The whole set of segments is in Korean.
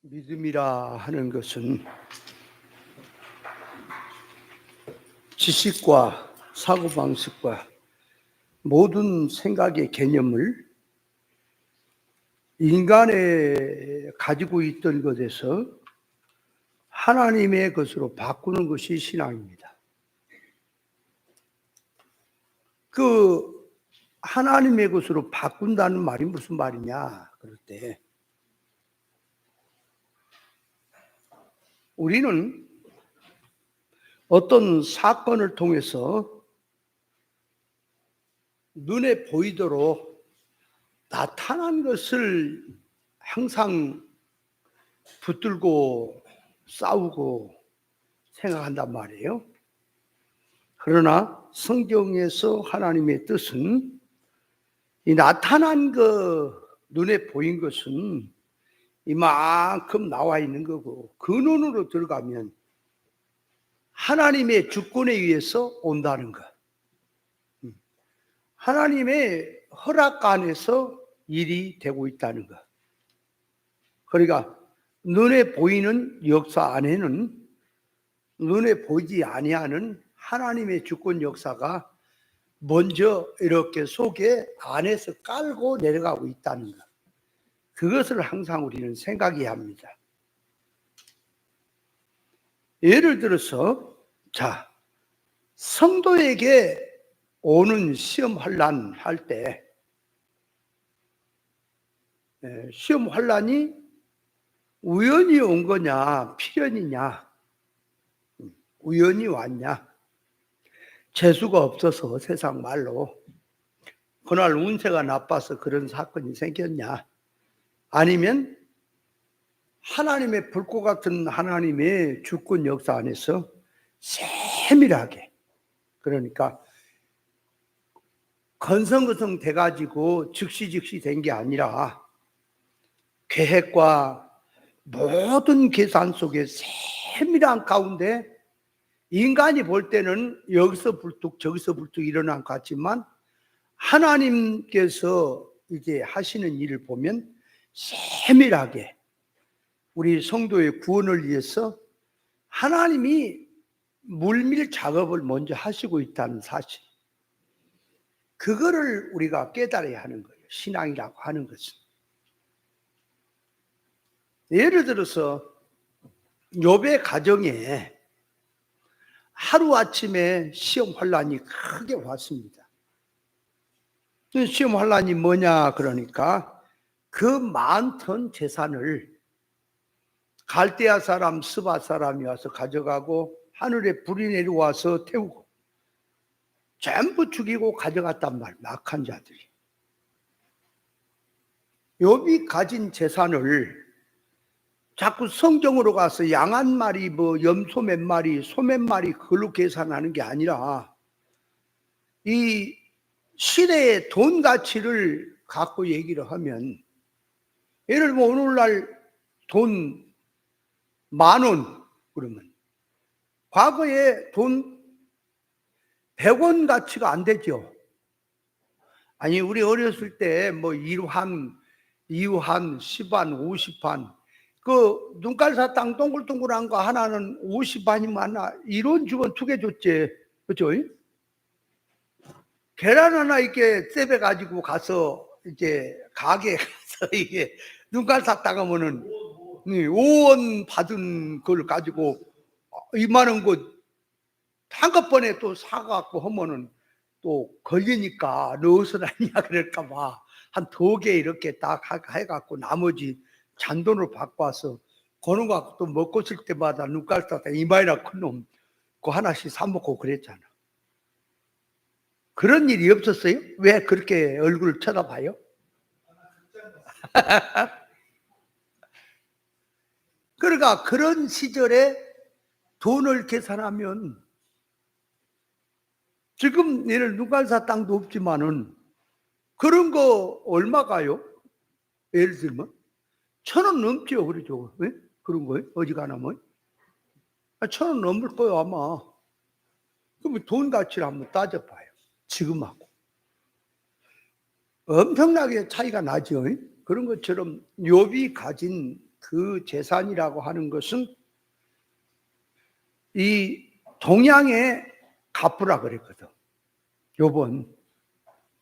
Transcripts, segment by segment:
믿음이라 하는 것은 지식과 사고방식과 모든 생각의 개념을 인간에 가지고 있던 것에서 하나님의 것으로 바꾸는 것이 신앙입니다. 그 하나님의 것으로 바꾼다는 말이 무슨 말이냐 그럴 때 우리는 어떤 사건을 통해서 눈에 보이도록 나타난 것을 항상 붙들고 싸우고 생각한단 말이에요. 그러나 성경에서 하나님의 뜻은 이 나타난 눈에 보인 것은 이만큼 나와 있는 거고 그 눈으로 들어가면 하나님의 주권에 의해서 온다는 것. 하나님의 허락 안에서 일이 되고 있다는 것. 그러니까 눈에 보이는 역사 안에는 눈에 보이지 아니하는 하나님의 주권 역사가 먼저 이렇게 속에 안에서 깔고 내려가고 있다는 것. 그것을 항상 우리는 생각해야 합니다. 예를 들어서 성도에게 오는 시험 환난 할 때 시험 환난이 우연히 온 거냐 필연이냐 우연히 왔냐 재수가 없어서 세상 말로 그날 운세가 나빠서 그런 사건이 생겼냐 아니면 하나님의 불꽃 같은 하나님의 주권 역사 안에서 세밀하게 그러니까 건성건성 돼가지고 즉시 된 게 아니라 계획과 모든 계산 속에 세밀한 가운데 인간이 볼 때는 여기서 불뚝 저기서 불뚝 일어난 것 같지만 하나님께서 이제 하시는 일을 보면 세밀하게 우리 성도의 구원을 위해서 하나님이 물밀 작업을 먼저 하시고 있다는 사실. 그거를 우리가 깨달아야 하는 거예요. 신앙이라고 하는 것은. 예를 들어서 욥의 가정에 하루아침에 시험 환란이 크게 왔습니다. 시험 환란이 뭐냐 그러니까 그 많던 재산을 갈대아 사람 스바 사람이 와서 가져가고 하늘에 불이 내려와서 태우고 전부 죽이고 가져갔단 말이에요. 악한 자들이. 욥이 가진 재산을 자꾸 성경으로 가서 양 한 마리, 염소 몇 마리, 소 몇 마리 그걸로 계산하는 게 아니라 이 시대의 돈 가치를 갖고 얘기를 하면 예를 들면 오늘날 돈 10,000원 그러면 과거에 돈 100원 가치가 안 되죠. 아니 우리 어렸을 때 일환, 2환, 10환, 50환 그 눈깔사 땅 동글동글한 거 하나는 50환이면 1원 주면 2개 줬지. 그죠? 계란 하나 이렇게 셉에 가지고 가서 이제 가게에 가서 이게 눈깔사 따가면은 5원 받은 걸 가지고 이만한 거 한꺼번에 또 사갖고 하면은 또 걸리니까 넣어서 다니냐 그럴까봐 한 2개 이렇게 딱 해갖고 나머지 잔돈으로 받고 와서 그런 거 갖고 또 먹고 있을 때마다 눈깔 땄다 이마이나 큰 놈 그거 하나씩 사 먹고 그랬잖아. 그런 일이 없었어요? 왜 그렇게 얼굴을 쳐다봐요? 그러니까 그런 시절에 돈을 계산하면 지금 얘는 눈깔사 땅도 없지만은 그런 거 얼마가요? 예를 들면 1,000원 넘죠, 그러죠? 왜? 그런 거예요? 어지간하면 1,000원 넘을 거예요 아마. 그럼 돈 가치를 한번 따져봐요. 지금하고 엄청나게 차이가 나죠. 그런 것처럼 욥이 가진 그 재산이라고 하는 것은 이 동양의 갑부라 그랬거든. 요번.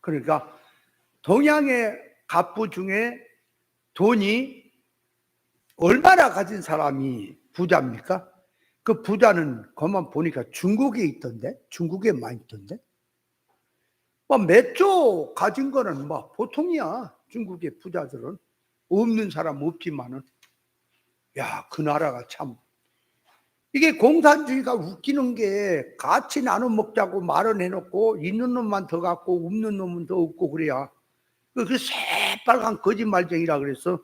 그러니까 동양의 갑부 중에 돈이 얼마나 가진 사람이 부자입니까? 그 부자는 그만 보니까 중국에 있던데, 중국에 많이 있던데. 몇 조 가진 거는 보통이야. 중국의 부자들은 없는 사람 없지만은, 야, 그 나라가 참. 이게 공산주의가 웃기는 게 같이 나눠 먹자고 말은 해놓고 있는 놈만 더 갖고 없는 놈은 더 없고 그래야. 그 새빨간 거짓말쟁이라 그래서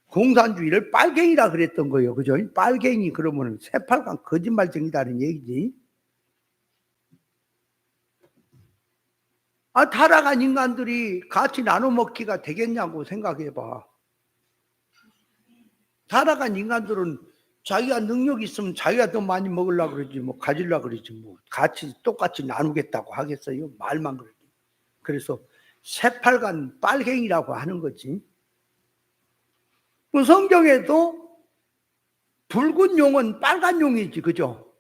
공산주의를 빨갱이라 그랬던 거예요. 그죠? 빨갱이 그러면 새빨간 거짓말쟁이라는 얘기지. 타락한 인간들이 같이 나눠 먹기가 되겠냐고 생각해봐. 타락한 인간들은 자기가 능력이 있으면 자기가 더 많이 먹으려고 그러지, 가지려고 그러지, 같이 똑같이 나누겠다고 하겠어요? 말만 그러지. 그래서 새빨간 빨갱이라고 하는 거지. 그 성경에도 붉은 용은 빨간 용이지, 그죠?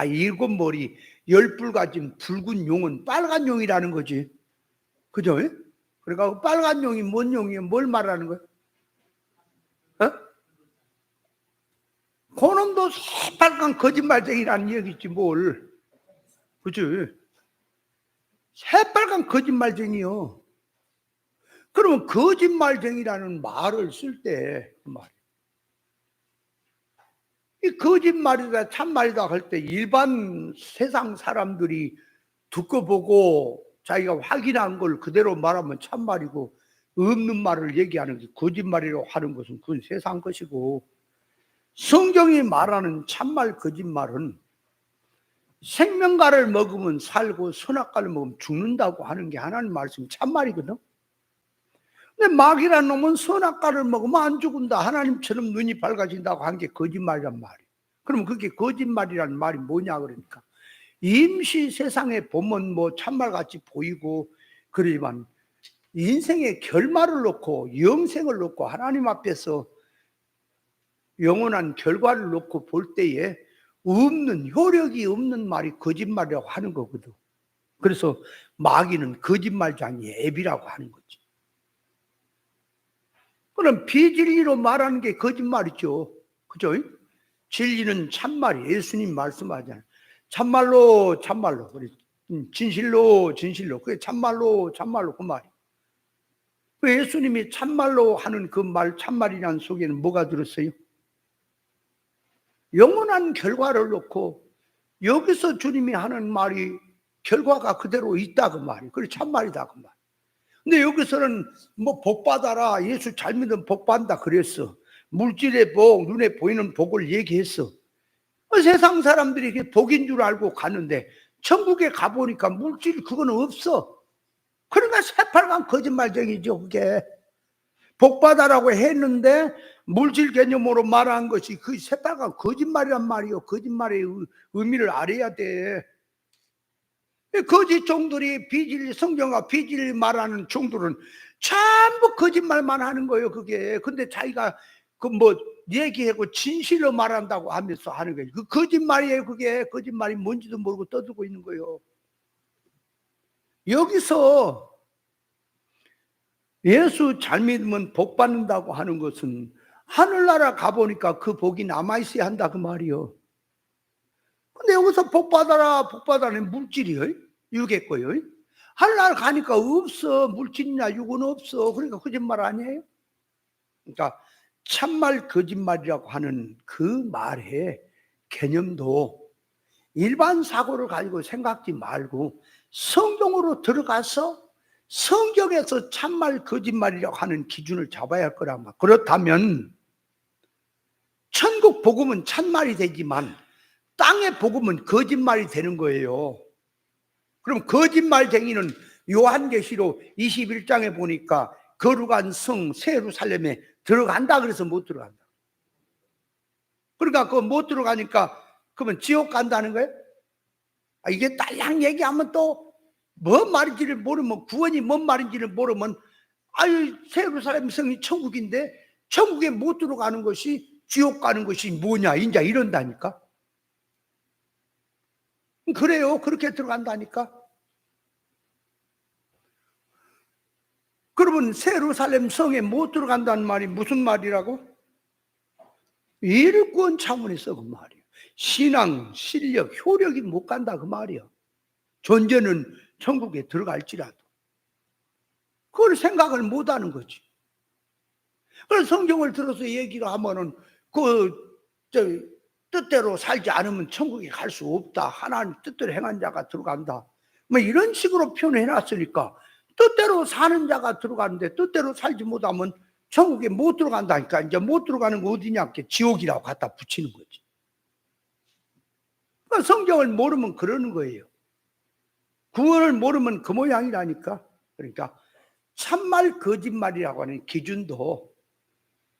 일곱 머리, 열 뿔 가진 붉은 용은 빨간 용이라는 거지. 그죠? 그러니까 빨간 용이 뭔 용이에요? 뭘 말하는 거예요? 그놈도 새빨간 거짓말쟁이라는 얘기지, 뭘. 그치? 새빨간 거짓말쟁이요. 그러면 거짓말쟁이라는 말을 쓸 때, 이 거짓말이다, 참말이다 할 때 일반 세상 사람들이 듣고 보고 자기가 확인한 걸 그대로 말하면 참말이고, 없는 말을 얘기하는 게 거짓말이라고 하는 것은 그건 세상 것이고, 성경이 말하는 참말 거짓말은 생명과를 먹으면 살고 선악과를 먹으면 죽는다고 하는 게 하나님 말씀 참말이거든. 근데 마귀라는 놈은 선악과를 먹으면 안 죽은다, 하나님처럼 눈이 밝아진다고 한 게 거짓말이란 말이에요. 그럼 그게 거짓말이란 말이 뭐냐 그러니까, 임시 세상에 보면 참말같이 보이고 그러지만 인생의 결말을 놓고 영생을 놓고 하나님 앞에서 영원한 결과를 놓고 볼 때에 없는, 효력이 없는 말이 거짓말이라고 하는 거거든. 그래서 마귀는 거짓말장이의 앱이라고 하는 거지. 그럼 비진리로 말하는 게 거짓말이죠. 그죠? 진리는 참말이, 예수님 말씀하잖아요. 참말로 참말로, 진실로 진실로, 그게 참말로 참말로 그 말이에요. 예수님이 참말로 하는 그 말, 참말이라는 속에는 뭐가 들었어요? 영원한 결과를 놓고 여기서 주님이 하는 말이 결과가 그대로 있다 그 말이에요. 그래 참말이다 그 말. 근데 여기서는 복 받아라, 예수 잘 믿으면 복 받는다 그랬어. 물질의 복, 눈에 보이는 복을 얘기했어. 세상 사람들이 그게 복인 줄 알고 갔는데 천국에 가보니까 물질 그거는 없어. 그러니까 새빨간 거짓말쟁이죠. 그게 복 받아라고 했는데 물질 개념으로 말한 것이 그 새빨간 거짓말이란 말이요. 거짓말의 의미를 알아야 돼. 거짓 종들이 비진리, 성경과 비진리 말하는 종들은 전부 거짓말만 하는 거예요. 그게. 근데 자기가 얘기하고 진실로 말한다고 하면서 하는 거예요. 그 거짓말이에요. 그게 거짓말이 뭔지도 모르고 떠들고 있는 거예요. 여기서 예수 잘 믿으면 복 받는다고 하는 것은 하늘나라 가보니까 그 복이 남아있어야 한다 그 말이요. 근데 여기서 복 받아라, 복 받아라는 물질이요, 육의 거요. 하늘나라 가니까 없어. 물질이나 육은 없어. 그러니까 거짓말 아니에요? 그러니까 참말 거짓말이라고 하는 그 말의 개념도 일반 사고를 가지고 생각지 말고 성경으로 들어가서 성경에서 참말 거짓말이라고 하는 기준을 잡아야 할 거란 말. 그렇다면 천국 복음은 참말이 되지만 땅의 복음은 거짓말이 되는 거예요. 그럼 거짓말쟁이는 요한계시록 21장에 보니까 거룩한 성 세루살렘에 들어간다 그래서 못 들어간다. 그러니까 그거 못 들어가니까 그러면 지옥 간다는 거예요? 이게 딸랑 얘기하면 또 뭔 말인지를 모르면, 구원이 뭔 말인지를 모르면, 세루살렘 성이 천국인데 천국에 못 들어가는 것이 지옥 가는 것이 뭐냐 인자 이런다니까. 그래요. 그렇게 들어간다니까. 그러면 예루살렘 성에 못 들어간다는 말이 무슨 말이라고? 일권 차원에서 그 말이에요. 신앙, 실력, 효력이 못 간다 그 말이야. 존재는 천국에 들어갈지라도 그걸 생각을 못 하는 거지. 그래서 성경을 들어서 얘기를 하면은 뜻대로 살지 않으면 천국에 갈 수 없다. 하나님 뜻대로 행한 자가 들어간다. 뭐 이런 식으로 표현해 놨으니까 뜻대로 사는 자가 들어가는데 뜻대로 살지 못하면 천국에 못 들어간다니까. 이제 못 들어가는 거 어디냐? 지옥이라고 갖다 붙이는 거지. 그러니까 성경을 모르면 그러는 거예요. 구원을 모르면 그 모양이라니까. 그러니까 참말 거짓말이라고 하는 기준도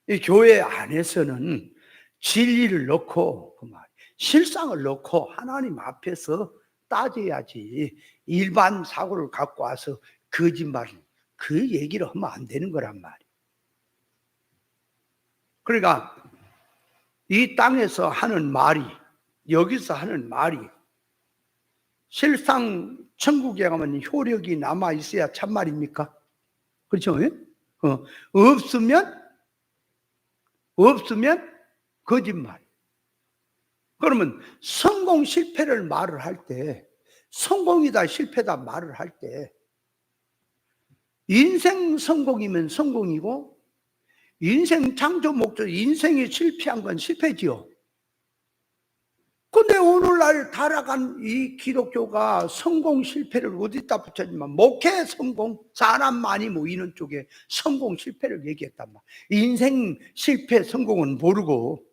이 교회 안에서는 진리를 넣고 그 말, 실상을 넣고 하나님 앞에서 따져야지. 일반 사고를 갖고 와서 거짓말, 그 얘기를 하면 안 되는 거란 말이에요. 그러니까 이 땅에서 하는 말이, 여기서 하는 말이 실상 천국에 가면 효력이 남아 있어야 참말입니까? 그렇죠? 없으면 거짓말. 그러면 성공 실패를 말을 할 때, 성공이다 실패다 말을 할 때 인생 성공이면 성공이고 인생 창조 목적, 인생이 실패한 건 실패지요. 근데 오늘날 타락한 이 기독교가 성공 실패를 어디다 붙였지만 목회 성공, 사람 많이 모이는 쪽에 성공 실패를 얘기했단 말이야. 인생 실패 성공은 모르고.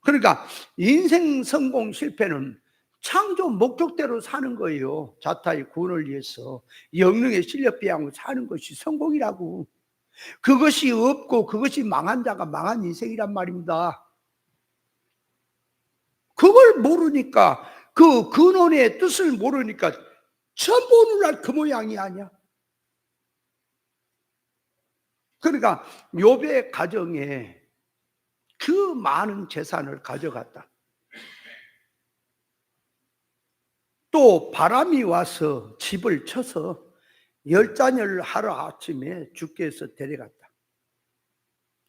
그러니까 인생 성공 실패는 창조 목적대로 사는 거예요. 자타의 구원을 위해서 영능의 실력 배양을 사는 것이 성공이라고. 그것이 없고 그것이 망한 자가 망한 인생이란 말입니다. 그걸 모르니까, 그 근원의 뜻을 모르니까 전부 오늘날 그 모양이 아니야. 그러니까 욥의 가정에 그 많은 재산을 가져갔다. 또 바람이 와서 집을 쳐서 열자녀를 하루아침에 죽게 해서 데려갔다.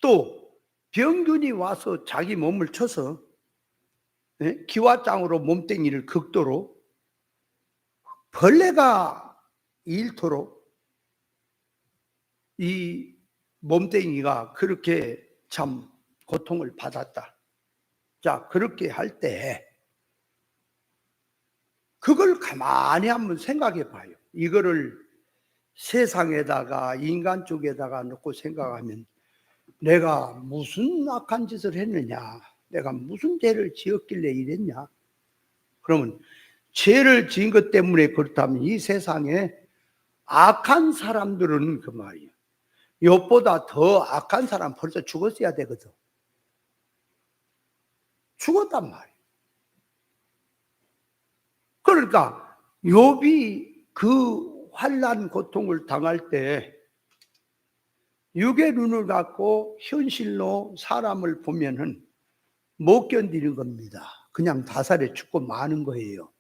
또 병균이 와서 자기 몸을 쳐서 기와장으로 몸뚱이를 긁도록, 벌레가 잃도록 이 몸뚱이가 그렇게 참 고통을 받았다. 자, 그렇게 할 때 그걸 가만히 한번 생각해 봐요. 이거를 세상에다가 인간 쪽에다가 놓고 생각하면 내가 무슨 악한 짓을 했느냐, 내가 무슨 죄를 지었길래 이랬냐. 그러면 죄를 지은 것 때문에 그렇다면 이 세상에 악한 사람들은 그 말이에요. 욥보다 더 악한 사람 벌써 죽었어야 되거든. 죽었단 말이에요. 그러니까 욥이 그 환난 고통을 당할 때 육의 눈을 갖고 현실로 사람을 보면은 못 견디는 겁니다. 그냥 자살에 죽고 마는 거예요.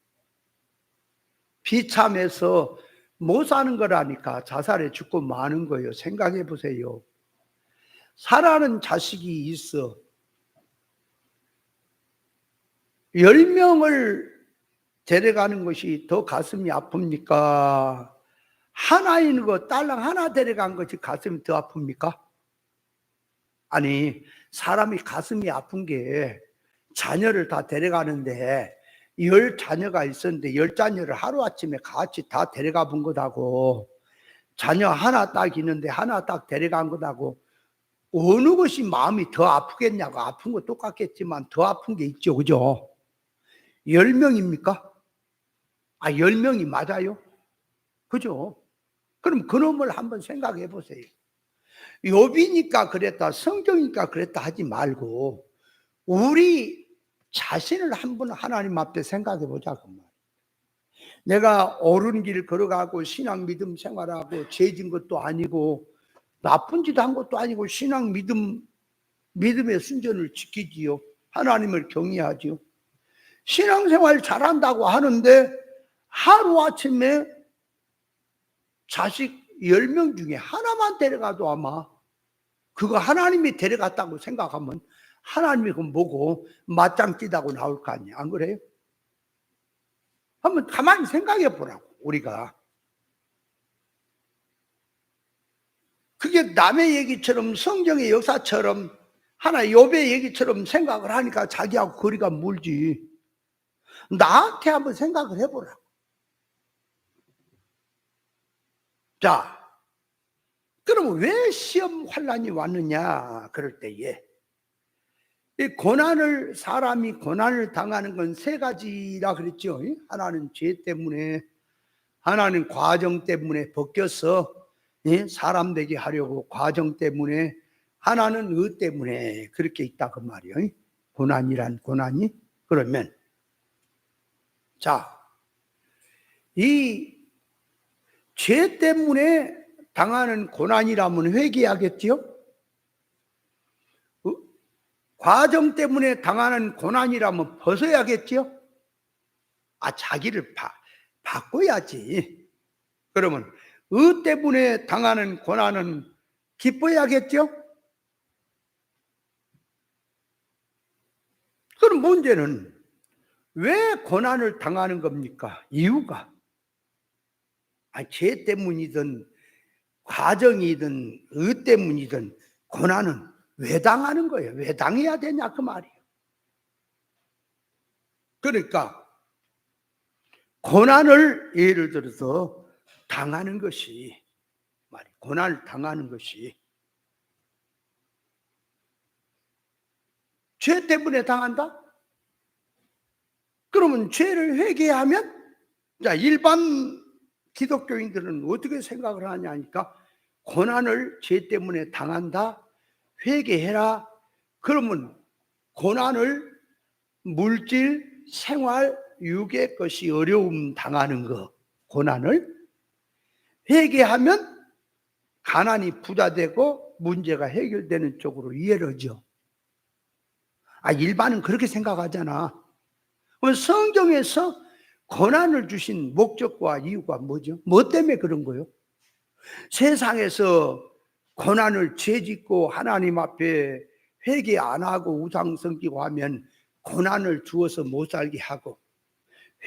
비참해서 못 사는 거라니까 자살에 죽고 마는 거예요. 생각해 보세요. 사랑하는 자식이 있어. 10명을 데려가는 것이 더 가슴이 아픕니까? 하나 있는 거, 딸랑 하나 데려간 것이 가슴이 더 아픕니까? 아니, 사람이 가슴이 아픈 게 자녀를 다 데려가는데 10자녀가 있었는데 10자녀를 하루아침에 같이 다 데려가 본 거다고. 자녀 하나 딱 있는데 하나 딱 데려간 거다고. 어느 것이 마음이 더 아프겠냐고. 아픈 거 똑같겠지만 더 아픈 게 있죠. 그죠? 10명입니까? 10명이 맞아요? 그죠? 그럼 그놈을 한번 생각해 보세요. 욥이니까 그랬다, 성경이니까 그랬다 하지 말고 우리 자신을 한번 하나님 앞에 생각해 보자. 그 말. 내가 옳은 길 걸어가고 신앙 믿음 생활하고 죄진 것도 아니고 나쁜 짓 한 것도 아니고 믿음의 순전을 지키지요. 하나님을 경외하지요. 신앙생활 잘한다고 하는데 하루아침에 자식 10명 중에 하나만 데려가도 아마 그거 하나님이 데려갔다고 생각하면 하나님이 그건 뭐고 맞짱 뛰다고 나올 거 아니야. 안 그래요? 한번 가만히 생각해 보라고 우리가. 그게 남의 얘기처럼 성경의 역사처럼 하나 욥의 얘기처럼 생각을 하니까 자기하고 거리가 멀지. 나한테 한번 생각을 해보라고. 자, 그러면 왜 시험 환란이 왔느냐 그럴 때에 사람이 고난을 당하는 건 세 가지라 그랬죠. 하나는 죄 때문에, 하나는 과정 때문에 벗겨서 사람 되게 하려고 과정 때문에, 하나는 의 때문에 그렇게 있다 그 말이에요. 고난이란 고난이. 그러면 자, 이 죄 때문에 당하는 고난이라면 회개하겠지요? 과정 때문에 당하는 고난이라면 벗어야겠지요? 자기를 바꿔야지. 그러면 의 때문에 당하는 고난은 기뻐야겠죠? 그럼 문제는 왜 고난을 당하는 겁니까? 이유가 죄 때문이든 과정이든 의 때문이든 고난은 왜 당하는 거예요? 왜 당해야 되냐 그 말이에요. 그러니까 고난을 예를 들어서 당하는 것이 고난을 당하는 것이 죄 때문에 당한다? 그러면 죄를 회개하면 일반 기독교인들은 어떻게 생각을 하냐니까 고난을 죄 때문에 당한다? 회개해라. 그러면 고난을 물질, 생활, 육의 것이 어려움 당하는 거, 고난을 회개하면 가난이 부자되고 문제가 해결되는 쪽으로 이해를 하죠. 일반은 그렇게 생각하잖아. 성경에서 고난을 주신 목적과 이유가 뭐죠? 뭐 때문에 그런 거예요? 세상에서 고난을 죄짓고 하나님 앞에 회개 안 하고 우상 섬기고 하면 고난을 주어서 못 살게 하고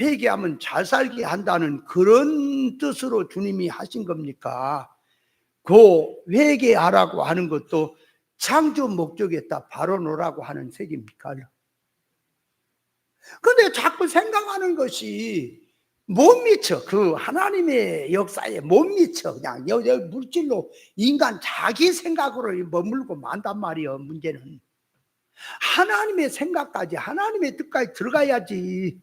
회개하면 잘 살게 한다는 그런 뜻으로 주님이 하신 겁니까? 그 회개하라고 하는 것도 창조 목적에다 바로놓으라고 하는 색입니까? 근데 자꾸 생각하는 것이 못 미쳐. 그 하나님의 역사에 못 미쳐. 그냥 물질로 인간 자기 생각으로 머물고 만단 말이에요. 문제는 하나님의 생각까지, 하나님의 뜻까지 들어가야지.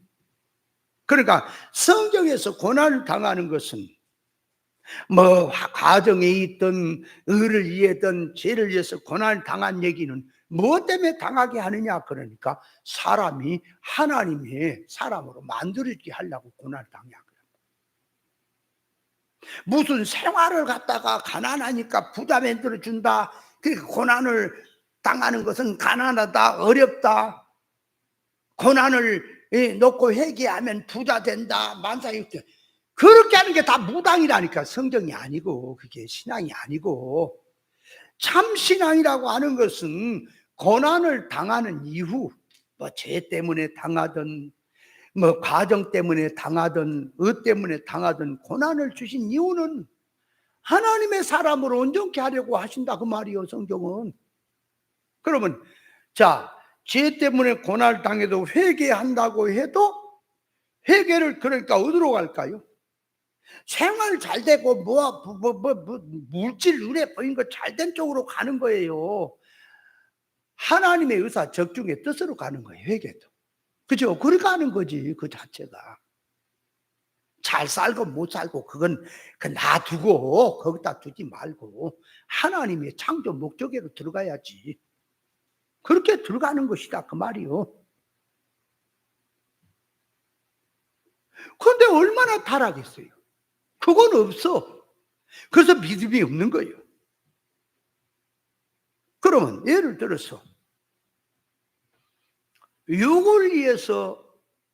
그러니까 성경에서 고난을 당하는 것은 가정에 있던 의를 위해든 죄를 위해서 고난을 당한 얘기는 무엇 때문에 당하게 하느냐? 그러니까 사람이 하나님의 사람으로 만들어지게 하려고 고난을 당해야 그래요. 무슨 생활을 갖다가 가난하니까 부자 만들어 준다. 그러니까 고난을 당하는 것은 가난하다, 어렵다. 고난을 놓고 회개하면 부자 된다, 만사육체. 그렇게 하는 게 다 무당이라니까. 성경이 아니고 그게 신앙이 아니고. 참 신앙이라고 하는 것은 고난을 당하는 이후 죄 때문에 당하든 과정 때문에 당하든 의 때문에 당하든 고난을 주신 이유는 하나님의 사람으로 온전케 하려고 하신다 그 말이에요. 성경은. 그러면 죄 때문에 고난을 당해도 회개한다고 해도 회개를 그러니까 어디로 갈까요? 생활 잘 되고 물질 눈에 보이는 거 잘 된 쪽으로 가는 거예요. 하나님의 의사 적중의 뜻으로 가는 거예요. 회개도. 그죠? 그렇게 하는 거지 그 자체가. 잘 살고 못 살고 그건 놔두고 거기다 두지 말고 하나님의 창조 목적으로 들어가야지. 그렇게 들어가는 것이다 그 말이요. 그런데 얼마나 타락했어요. 그건 없어. 그래서 믿음이 없는 거예요. 그러면 예를 들어서 육을 위해서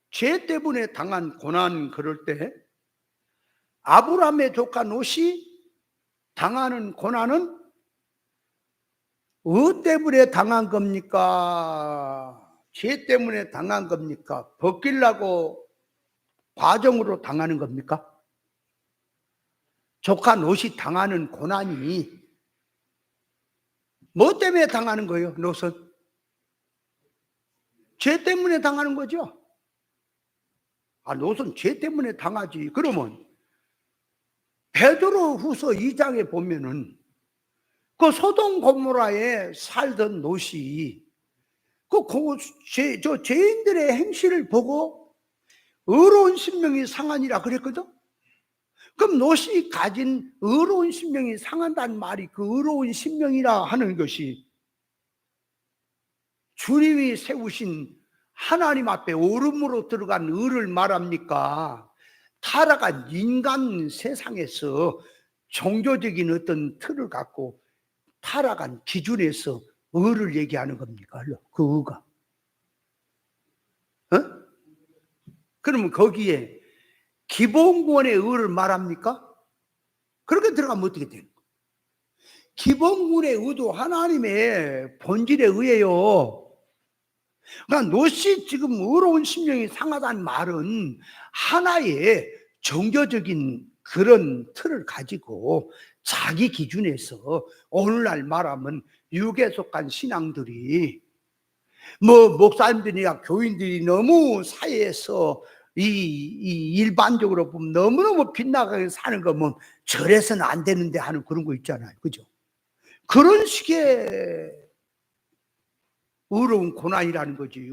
죄 때문에 당한 고난, 그럴 때 아브라함의 조카 롯이 당하는 고난은 뭐 때문에 당한 겁니까? 죄 때문에 당한 겁니까? 벗기려고 과정으로 당하는 겁니까? 조카 롯이 당하는 고난이 뭐 때문에 당하는 거예요? 롯은 죄 때문에 당하는 거죠. 롯은 죄 때문에 당하지. 그러면 베드로 후서 2장에 보면은 그 소돔 고모라에 살던 롯이 저 죄인들의 행실을 보고 의로운 심령이 상하니라 그랬거든. 그럼 롯이 가진 의로운 심령이 상한다는 말이, 그 의로운 심령이라 하는 것이 주님이 세우신 하나님 앞에 오름으로 들어간 의를 말합니까? 타락한 인간 세상에서 종교적인 어떤 틀을 갖고 타락한 기준에서 의를 얘기하는 겁니까? 그 의가. 그러면 거기에 기본권의 의를 말합니까? 그렇게 들어가면 어떻게 되는 거예요? 기본권의 의도 하나님의 본질에 의해요. 그러니까 롯이 지금 의로운 심령이 상하다는 말은 하나의 종교적인 그런 틀을 가지고 자기 기준에서 오늘날 말하면 육에 속한 신앙들이 목사님들이나 교인들이 너무 사회에서 이 일반적으로 보면 너무너무 빗나가게 사는 거 보면 저래서는 안 되는데 하는 그런 거 있잖아요. 그죠? 그런 식의 의로운 고난이라는 거지.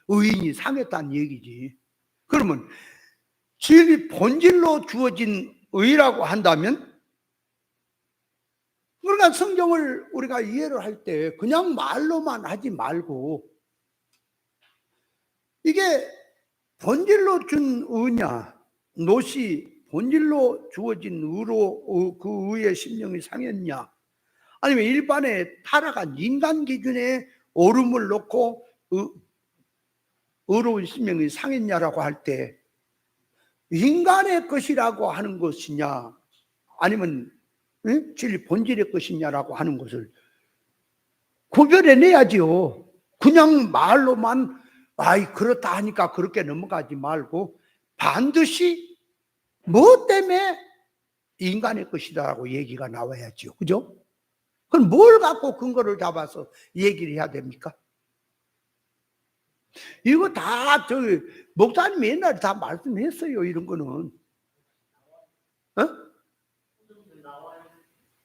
의인이 상했다는 얘기지. 그러면 진리 본질로 주어진 의라고 한다면, 그러니까 성경을 우리가 이해를 할 때 그냥 말로만 하지 말고 이게 본질로 준 의냐, 롯이 본질로 주어진 의로 그 의의 심령이 상했냐, 아니면 일반의 타락한 인간 기준에 오름을 놓고 의로운 심령이 상했냐라고 할 때 인간의 것이라고 하는 것이냐, 아니면 진리 본질의 것이냐라고 하는 것을 구별해내야지요. 그냥 말로만 그렇다 하니까 그렇게 넘어가지 말고 반드시 뭐 때문에 인간의 것이다라고 얘기가 나와야지요. 그죠? 그럼 뭘 갖고 근거를 잡아서 얘기를 해야 됩니까? 이거 다 목사님이 옛날에 다 말씀했어요. 이런 거는.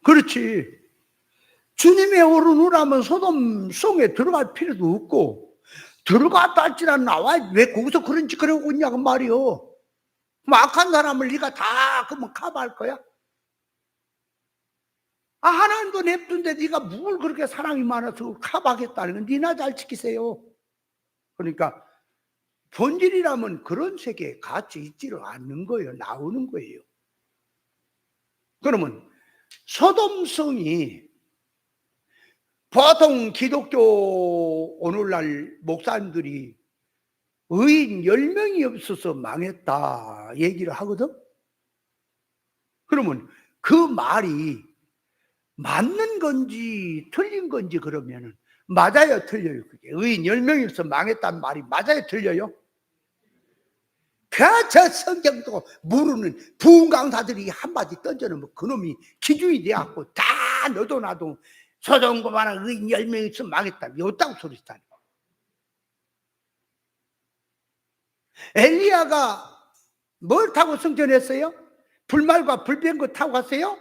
그렇지. 주님의 오른우라면 소돔 성에 들어갈 필요도 없고, 들어갔다 할지라 나와 왜 거기서 그런 짓 그러고 있냐고 말이요. 악한 사람을 네가 다 그러면 커버할 거야? 하나님도 냅둔데 네가 뭘 그렇게 사랑이 많아서 커버하겠다는 건 니나 잘 지키세요. 그러니까 본질이라면 그런 세계에 같이 있지를 않는 거예요. 나오는 거예요. 그러면 소돔성이 보통 기독교 오늘날 목사님들이 의인 10명이 없어서 망했다 얘기를 하거든. 그러면 그 말이 맞는 건지 틀린 건지 그러면은 맞아요, 틀려요? 그게 의인 10명이 없어서 망했다는 말이 맞아요, 틀려요? 저 성경도 모르는 부흥 강사들이 한마디 던져놓으면 그놈이 기준이 돼갖고 다 너도 나도 소돔 고모라 의인 10명이 있으면 망했다, 요딴 소리 있다니. 엘리야가 뭘 타고 승천했어요? 불말과 불병거 타고 갔어요?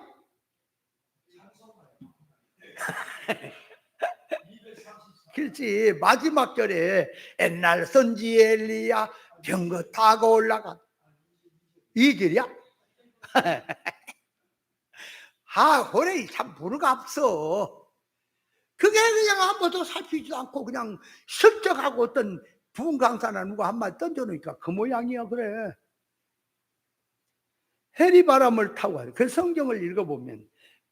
그렇지. 마지막 절에 옛날 선지 엘리야 병거 타고 올라가, 이 절이야? 그래, 참 부르가 없어. 그게 그냥 한 번도 살피지도 않고 그냥 슬쩍하고 어떤 부흥 강사나 누가 한마디 던져놓으니까 그 모양이야. 그래. 해리바람을 타고 가요. 그 성경을 읽어보면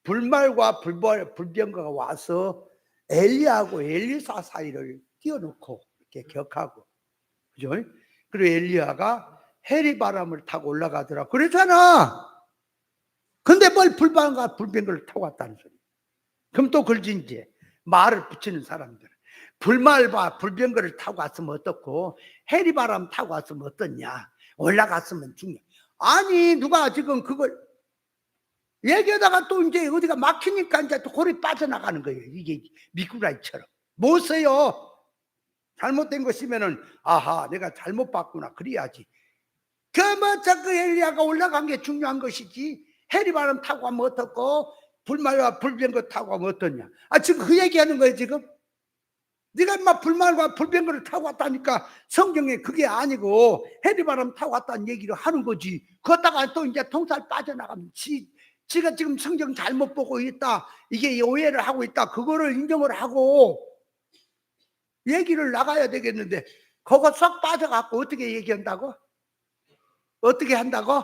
불말과 불병거가 와서 엘리야하고 엘리사 사이를 띄워놓고 이렇게 격하고, 그죠? 그리고 엘리야가 해리바람을 타고 올라가더라 그랬잖아. 근데 뭘 불말과 불병거를 타고 왔다는 소리. 그럼 또 그러지, 이제 말을 붙이는 사람들. 불말과 불병거를 타고 왔으면 어떻고 해리바람 타고 왔으면 어떻냐, 올라갔으면 죽냐. 아니 누가 지금 그걸 얘기하다가 또 이제 어디가 막히니까 이제 또 골이 빠져나가는 거예요. 이게 미꾸라지처럼. 못 써요. 잘못된 것이면은 아하 내가 잘못 봤구나 그래야지. 그뭐 자꾸 엘리야가 올라간 게 중요한 것이지 해리바람 타고 가면 어떻고 불말과 불병거 타고 가면 어떠냐. 아 지금 그 얘기하는 거예요 지금. 네가 막 불말과 불병거를 타고 왔다니까 성경에 그게 아니고 해리바람 타고 왔다는 얘기를 하는 거지. 그러다가 또 이제 통살 빠져나가면 지가 지금 성경 잘못 보고 있다, 이게 오해를 하고 있다, 그거를 인정을 하고 얘기를 나가야 되겠는데 그거 쏙 빠져갖고 어떻게 얘기한다고? 어떻게 한다고?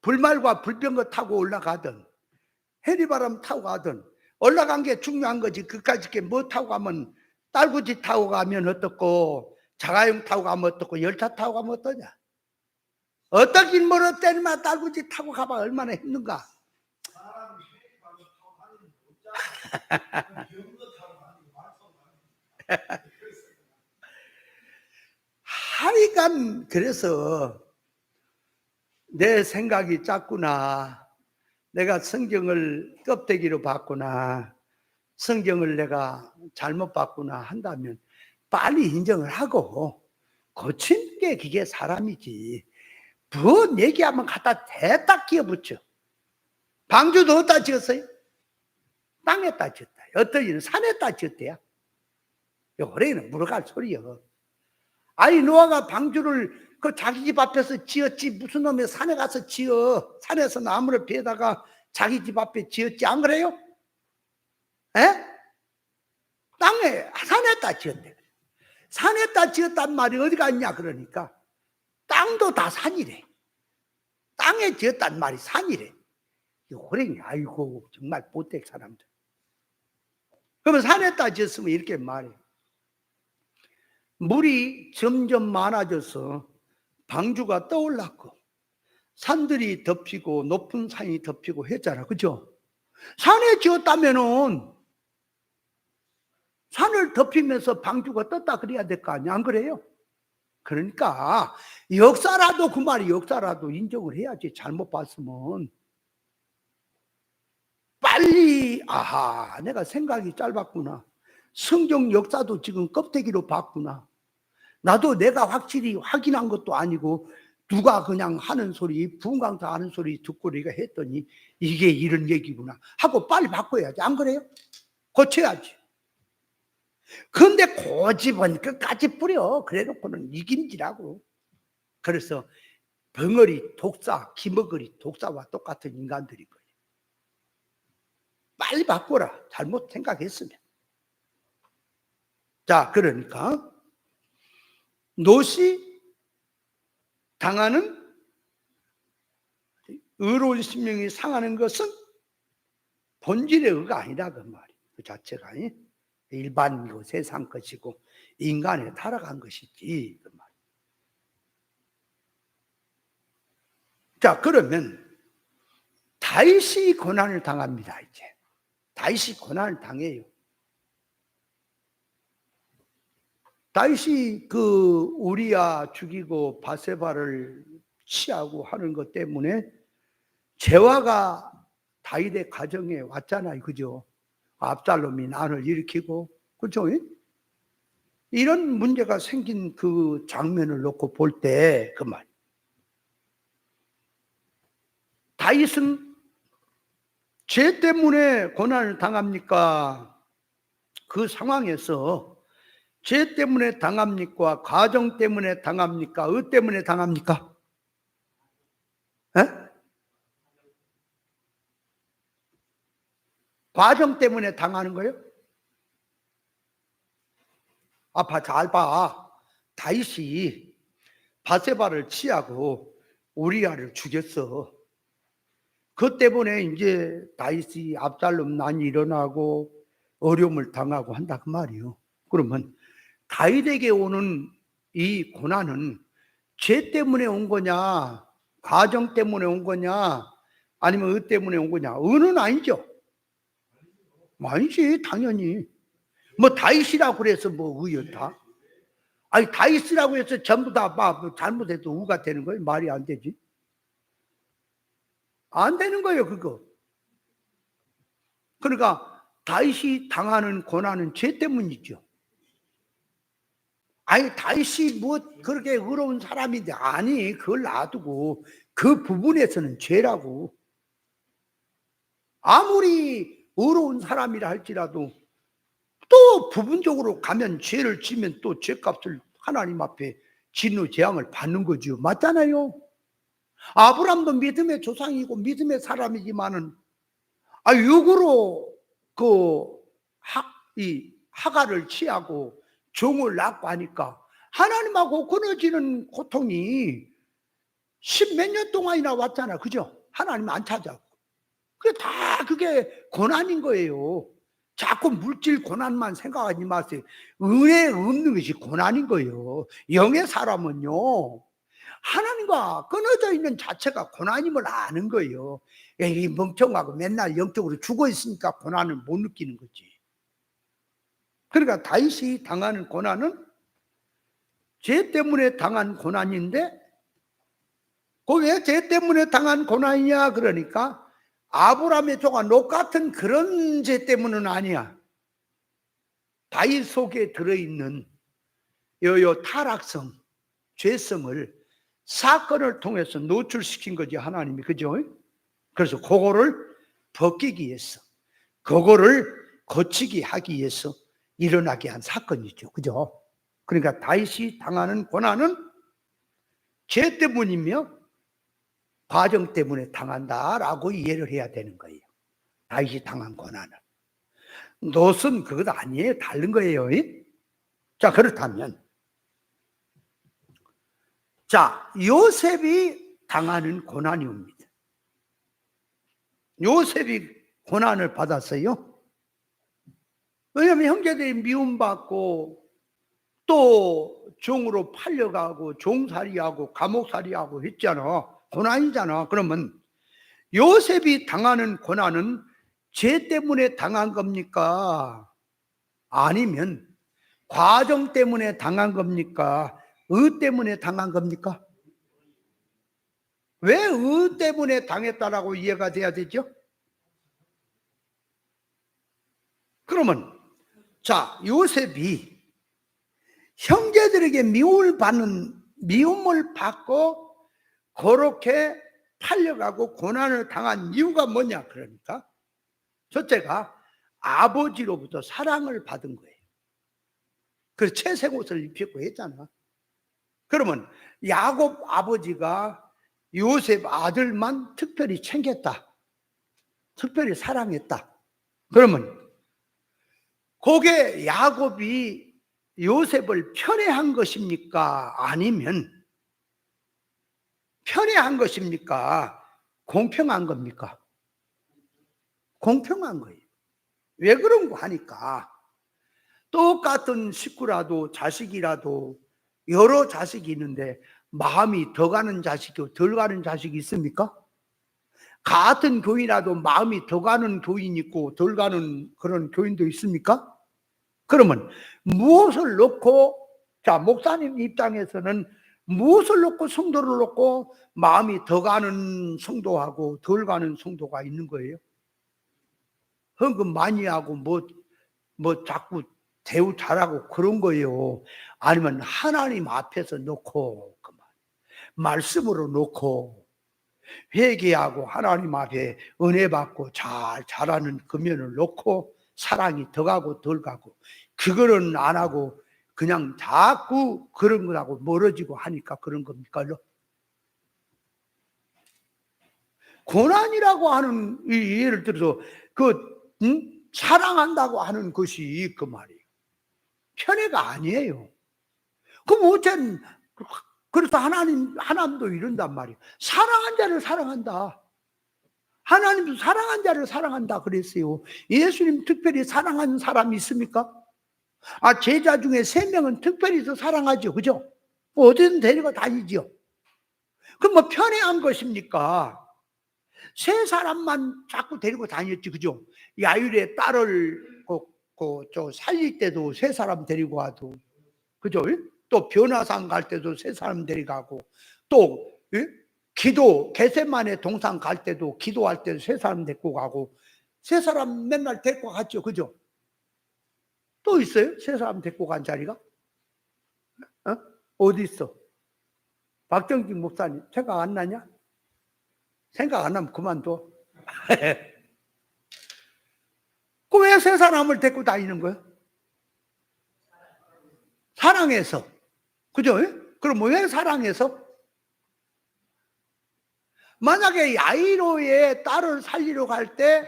불말과 불병거 타고 올라가든 해리바람 타고 가든 올라간 게 중요한 거지. 그까짓 게 뭐 타고 가면, 딸꾹질 타고 가면 어떻고 자가용 타고 가면 어떻고 열차 타고 가면 어떠냐. 어떻긴 멀었대니만 딸꾹질 타고 가봐 얼마나 힘든가. 하여간 그래서 내 생각이 작구나, 내가 성경을 껍데기로 봤구나, 성경을 내가 잘못 봤구나 한다면 빨리 인정을 하고 고치는 게 그게 사람이지. 뭔 얘기하면 갖다 대딱 끼워붙여. 방주도 어디다 지었어요? 땅에다 지었다. 어떤 이는 산에다 지었대야. 올해는 물어갈 소리요. 아니 노아가 방주를 그 자기 집 앞에서 지었지 무슨 놈의 산에 가서 지어. 산에서 나무를 베다가 자기 집 앞에 지었지 안 그래요? 에? 땅에 산에다 지었대. 산에다 지었단 말이 어디 갔냐 그러니까 땅도 다 산이래. 땅에 지었단 말이 산이래. 호랭이 아이고 정말 보택 사람들. 그러면 산에다 지었으면 이렇게 말해. 물이 점점 많아져서 방주가 떠올랐고 산들이 덮이고 높은 산이 덮이고 했잖아. 그죠? 산에 지었다면은 산을 덮이면서 방주가 떴다 그래야 될 거 아니야. 안 그래요? 그러니까 역사라도 그 말이 역사라도 인정을 해야지. 잘못 봤으면 빨리 아하 내가 생각이 짧았구나. 성경 역사도 지금 껍데기로 봤구나. 나도 내가 확실히 확인한 것도 아니고 누가 그냥 하는 소리 부흥강사 하는 소리 듣고 내가 했더니 이게 이런 얘기구나 하고 빨리 바꿔야지. 안 그래요? 고쳐야지. 근데 고집은 끝까지 뿌려. 그래놓고는 이긴지라고. 그래서 벙어리 독사, 기머거리 독사와 똑같은 인간들인 거예요. 빨리 바꿔라. 잘못 생각했으면. 자, 그러니까 롯이 당하는 의로운 심령이 상하는 것은 본질의 의가 아니다 그 말이. 그 자체가 일반 세상 것이고 인간에 타락한 것이지 그 말. 자, 그러면 다윗이 고난을 당합니다. 이제 다윗이 고난을 당해요. 다윗이 그 우리야 죽이고 바세바를 취하고 하는 것 때문에 재화가 다윗의 가정에 왔잖아요. 그죠? 압살롬이 난을 일으키고, 그죠? 이런 문제가 생긴 그 장면을 놓고 볼 때 그 말. 다윗은 죄 때문에 고난을 당합니까? 그 상황에서 죄 때문에 당합니까? 가정 때문에 당합니까? 의 때문에 당합니까? 에? 과정 때문에 당하는 거예요? 아빠 잘 봐. 다윗이 바세바를 취하고 우리아를 죽였어. 그 때문에 이제 다윗이 압살롬 난이 일어나고 어려움을 당하고 한다 그 말이요. 그러면 다윗에게 오는 이 고난은 죄 때문에 온 거냐, 가정 때문에 온 거냐, 아니면 의 때문에 온 거냐? 의는 아니죠. 아니지, 당연히. 뭐 다윗이라고 그래서 뭐 의였다? 아니 다윗이라고 해서 전부 다 막 잘못해도 우가 되는 거예요? 말이 안 되지. 안 되는 거예요, 그거. 그러니까 다윗이 당하는 고난은 죄 때문이죠. 아니 다윗이 뭐 그렇게 의로운 사람인데, 아니 그걸 놔두고 그 부분에서는 죄라고. 아무리 의로운 사람이라 할지라도 또 부분적으로 가면 죄를 지면 또 죄값을 하나님 앞에 진노 재앙을 받는 거죠. 맞잖아요. 아브람도 믿음의 조상이고 믿음의 사람이지만은 육으로 이 하가를 취하고 종을 낳고 하니까 하나님하고 끊어지는 고통이 10몇 년 동안이나 왔잖아. 그죠? 하나님 안 찾아. 그게 고난인 거예요. 자꾸 물질 고난만 생각하지 마세요. 은혜 없는 것이 고난인 거예요. 영의 사람은요, 하나님과 끊어져 있는 자체가 고난임을 아는 거예요. 이 멍청하고 맨날 영적으로 죽어 있으니까 고난을 못 느끼는 거지. 그러니까 다윗이 당하는 고난은 죄 때문에 당한 고난인데, 그 왜 죄 때문에 당한 고난이냐? 그러니까 아브라함의 조가 롯 같은 그런 죄 때문은 아니야. 다윗 속에 들어있는 요 타락성, 죄성을 사건을 통해서 노출시킨 거지, 하나님이. 그죠? 그래서 그거를 벗기기 위해서, 그거를 고치기 하기 위해서 일어나게 한 사건이죠. 그죠? 그러니까 다윗이 당하는 고난은 죄 때문이며 과정 때문에 당한다라고 이해를 해야 되는 거예요. 다윗이 당한 고난은. 롯은 그것 아니에요. 다른 거예요. 자, 그렇다면 요셉이 당하는 고난이 옵니다. 요셉이 고난을 받았어요. 왜냐하면 형제들이 미움받고 또 종으로 팔려가고 종살이하고 감옥살이하고 했잖아. 고난이잖아. 그러면 요셉이 당하는 고난은 죄 때문에 당한 겁니까? 아니면 과정 때문에 당한 겁니까? 의 때문에 당한 겁니까? 왜 의 때문에 당했다라고 이해가 돼야 되죠? 그러면 요셉이 형제들에게 미움을 받고 그렇게 팔려가고 고난을 당한 이유가 뭐냐? 그러니까 첫째가 아버지로부터 사랑을 받은 거예요. 그래서 채색 옷을 입혔고 했잖아. 그러면 야곱 아버지가 요셉 아들만 특별히 챙겼다, 특별히 사랑했다. 그러면 그게 야곱이 요셉을 편애한 것입니까? 아니면 편애한 것입니까? 공평한 겁니까? 공평한 거예요. 왜 그런 거 하니까 똑같은 식구라도 자식이라도 여러 자식이 있는데 마음이 더 가는 자식이고 덜 가는 자식이 있습니까? 같은 교인이라도 마음이 더 가는 교인이 있고 덜 가는 그런 교인도 있습니까? 그러면 무엇을 놓고, 목사님 입장에서는 무엇을 놓고 성도를 놓고 마음이 더 가는 성도하고 덜 가는 성도가 있는 거예요? 헌금 많이 하고 자꾸 대우 잘하고 그런 거예요? 아니면 하나님 앞에서 놓고 말씀으로 놓고 회개하고 하나님 앞에 은혜 받고 잘하는 금연을 놓고 사랑이 더 가고 덜 가고, 그거는 안 하고 그냥 자꾸 그런 거하고 멀어지고 하니까 그런 겁니까? 고난이라고 하는, 예를 들어서 사랑한다고 하는 것이 그 말이에요. 편애가 아니에요. 그럼 어쨌든 그래서 하나님도 이런단 말이에요. 사랑한 자를 사랑한다. 하나님도 사랑한 자를 사랑한다 그랬어요. 예수님 특별히 사랑하는 사람이 있습니까? 제자 중에 3명은 특별히 더 사랑하죠. 그죠? 뭐 어디든 데리고 다니죠. 그럼 뭐 편애한 것입니까? 3사람만 자꾸 데리고 다녔지. 그죠? 야율의 딸을 살릴 때도 3사람 데리고 와도, 그죠? 또 변화산 갈 때도 3사람 데리고, 또 기도 겟세마네 동산 갈 때도 기도할 때도 3사람 데리고 가고, 3사람 맨날 데리고 갔죠. 그죠? 또 있어요? 3사람 데리고 간 자리가? 어디 있어? 박정진 목사님 생각 안 나냐? 생각 안 나면 그만둬. 그 왜 3사람을 데리고 다니는 거야? 사랑해서. 그죠? 그럼 왜 사랑해서? 만약에 야이로의 딸을 살리러 갈 때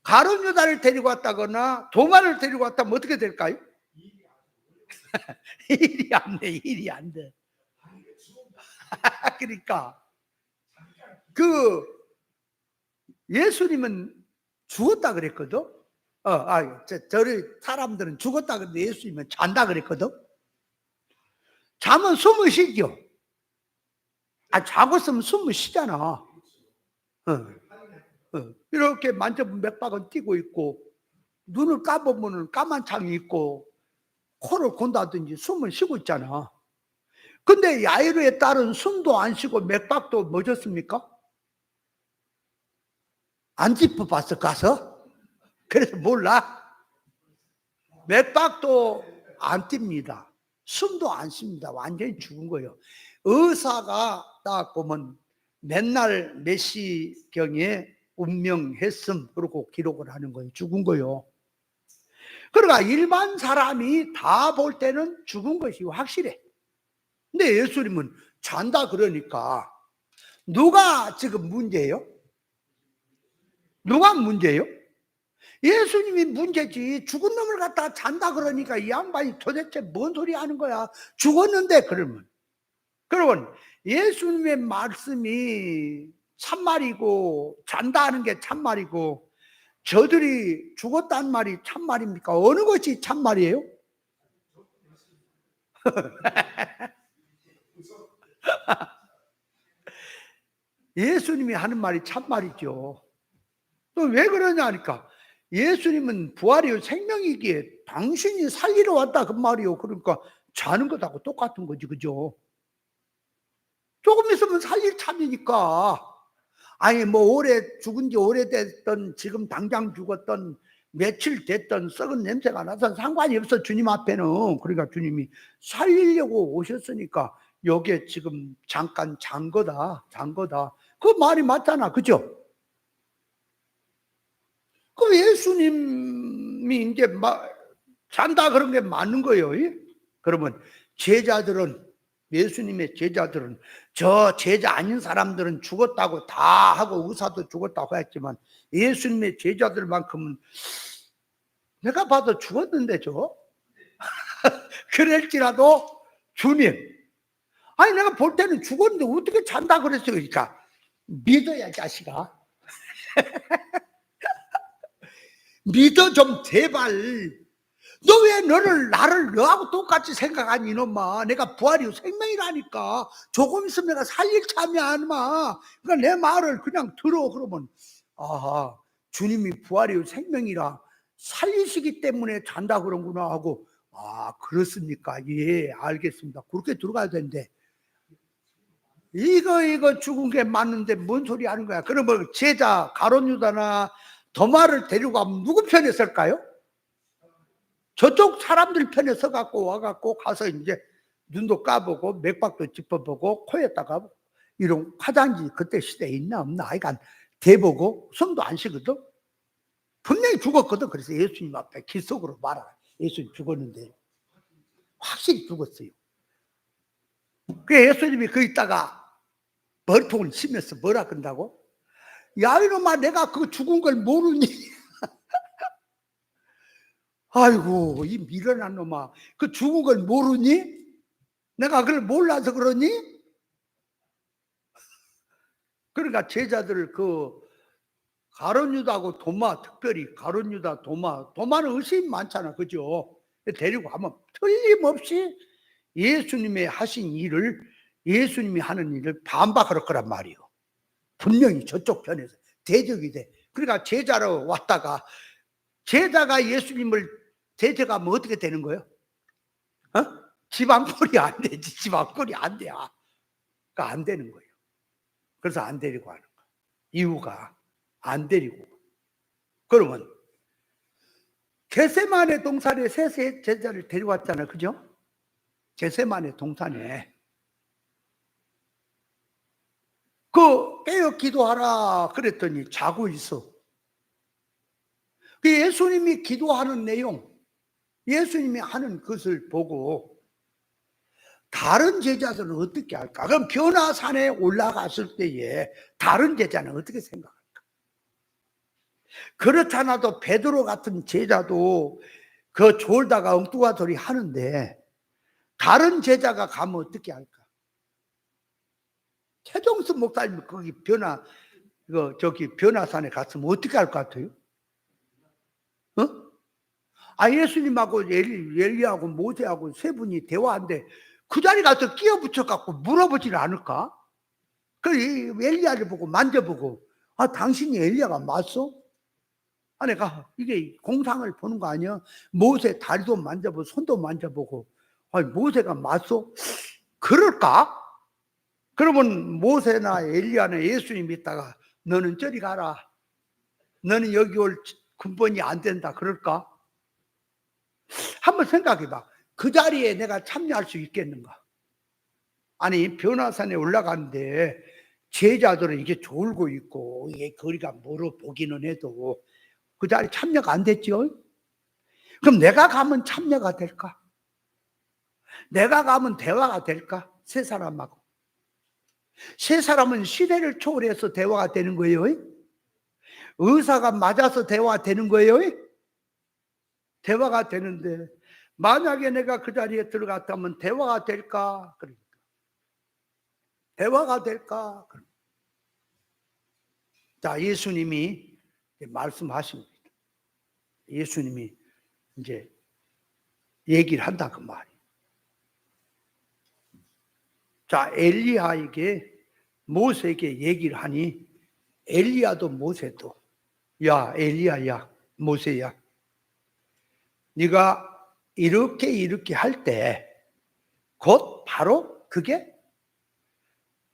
가룟 유다를 데리고 왔다거나 도마를 데리고 왔다면 어떻게 될까요? 일이 안 돼, 일이 안 돼. 그러니까 예수님은 죽었다 그랬거든. 저희 사람들은 죽었다 그랬는데 예수님은 잔다 그랬거든. 잠은 숨을 쉬죠. 자고 있으면 숨을 쉬잖아. 이렇게 만져보면 맥박은 뛰고 있고, 눈을 까보면 까만 창이 있고, 코를 곤다든지 숨을 쉬고 있잖아. 근데 야이로의 딸은 숨도 안 쉬고 맥박도 멎었습니까? 안 짚어봤어 가서? 그래서 몰라? 맥박도 안 띱니다. 숨도 안 쉽니다. 완전히 죽은 거예요. 의사가 딱 보면 맨날 몇 시경에 운명했음 그러고 기록을 하는 거예요. 죽은 거예요. 그러니까 일반 사람이 다 볼 때는 죽은 것이 확실해. 근데 예수님은 잔다 그러니까 누가 지금 문제예요? 누가 문제예요? 예수님이 문제지. 죽은 놈을 갖다가 잔다 그러니까 이 양반이 도대체 뭔 소리 하는 거야? 죽었는데 그러면 예수님의 말씀이 참말이고 잔다 하는 게 참말이고 저들이 죽었다는 말이 참말입니까? 어느 것이 참말이에요? 예수님이 하는 말이 참말이죠. 또 왜 그러냐니까 예수님은 부활이요 생명이기에 당신이 살리러 왔다 그 말이요. 그러니까 자는 것하고 똑같은 거지. 그죠? 조금 있으면 살릴 참이니까. 뭐 오래 죽은 지 오래됐던 지금 당장 죽었던 며칠 됐던 썩은 냄새가 나서 상관이 없어 주님 앞에는. 그러니까 주님이 살리려고 오셨으니까 여기에 지금 잠깐 잔 거다. 그 말이 맞잖아. 그죠? 그 예수님이 이제 잔다 그런 게 맞는 거예요. 그러면 예수님의 제자들은 저 제자 아닌 사람들은 죽었다고 다 하고 의사도 죽었다고 했지만 예수님의 제자들만큼은 내가 봐도 죽었는데죠. 그럴지라도 주님, 내가 볼 때는 죽었는데 어떻게 잔다 그랬어요. 그러니까 믿어야 자식아. 믿어 좀 제발. 너 왜 나를 너하고 똑같이 생각하니 이놈아. 내가 부활이요 생명이라니까. 조금 있으면 내가 살릴 참이야 이놈아. 그러니까 내 말을 그냥 들어. 그러면 주님이 부활이요 생명이라 살리시기 때문에 잔다 그런구나 하고 그렇습니까? 예 알겠습니다. 그렇게 들어가야 되는데 이거 죽은 게 맞는데 뭔 소리 하는 거야. 그러면 제자 가룟 유다나 도마를 데리고 가면 누구 편에 설까요? 저쪽 사람들 편에 서갖고 와갖고 가서 이제 눈도 까보고 맥박도 짚어보고 코에다가 이런 화장지 그때 시대에 있나 없나 하여간 대보고 숨도 안 쉬거든. 분명히 죽었거든. 그래서 예수님 앞에 기속으로 말하라. 예수님 죽었는데 확실히 죽었어요. 그래 예수님이 있다가 머리통을 치면서 뭐라 그런다고? 야 이놈아 내가 그 죽은 걸 모르니? 아이고 이 미련한 놈아 그 죽은 걸 모르니? 내가 그걸 몰라서 그러니? 그러니까 제자들을 가룟 유다하고 도마, 특별히 가룟 유다, 도마는 의심이 많잖아, 그죠? 데리고 가면 틀림없이 예수님이 하신 일을, 예수님이 하는 일을 반박할 거란 말이에요. 분명히 저쪽 편에서 대적이 돼. 그러니까 제자로 왔다가, 제자가 예수님을 대적하면 어떻게 되는 거예요? 지방꼴이 안 되지. 지방꼴이 안 돼. 그러니까 안 되는 거예요. 그래서 안 데리고 하는 거예요. 이유가 안 데리고. 그러면 겟세마네 동산에 세 제자를 데려왔잖아요, 그죠? 겟세마네 동산에 깨어 기도하라 그랬더니 자고 있어. 그 예수님이 기도하는 내용, 예수님이 하는 것을 보고 다른 제자들은 어떻게 할까? 그럼 변화산에 올라갔을 때에 다른 제자는 어떻게 생각할까? 그렇잖아도 베드로 같은 제자도 그 졸다가 엉뚱한 소리 하는데 다른 제자가 가면 어떻게 할까? 최종수 목사님 거기 변화산에 갔으면 어떻게 할 것 같아요? 예수님하고 엘리하고 모세하고 세 분이 대화하는데 그 자리 가서 끼어 붙여갖고 물어보지는 않을까? 엘리야를 보고 만져보고, 당신이 엘리야가 맞소? 내가 이게 공상을 보는 거 아니야? 모세 다리도 만져보고 손도 만져보고, 모세가 맞소? 그럴까? 그러면 모세나 엘리야나 예수님 있다가 너는 저리 가라, 너는 여기 올 근본이 안 된다 그럴까? 한번 생각해봐. 그 자리에 내가 참여할 수 있겠는가? 아니, 변화산에 올라가는데 제자들은 이게 졸고 있고 이게 거리가 멀어 보기는 해도 그 자리에 참여가 안 됐죠? 그럼 내가 가면 참여가 될까? 내가 가면 대화가 될까? 세 사람하고. 세 사람은 시대를 초월해서 대화가 되는 거예요. 의사가 맞아서 대화가 되는 거예요. 대화가 되는데 만약에 내가 그 자리에 들어갔다면 대화가 될까? 그러니까 대화가 될까? 자, 예수님이 말씀하십니다. 예수님이 이제 얘기를 한다 그 말이에요. 자, 엘리야에게 모세에게 얘기를 하니 엘리야도 모세도, 야 엘리야야 모세야, 네가 이렇게 할 때 곧 바로 그게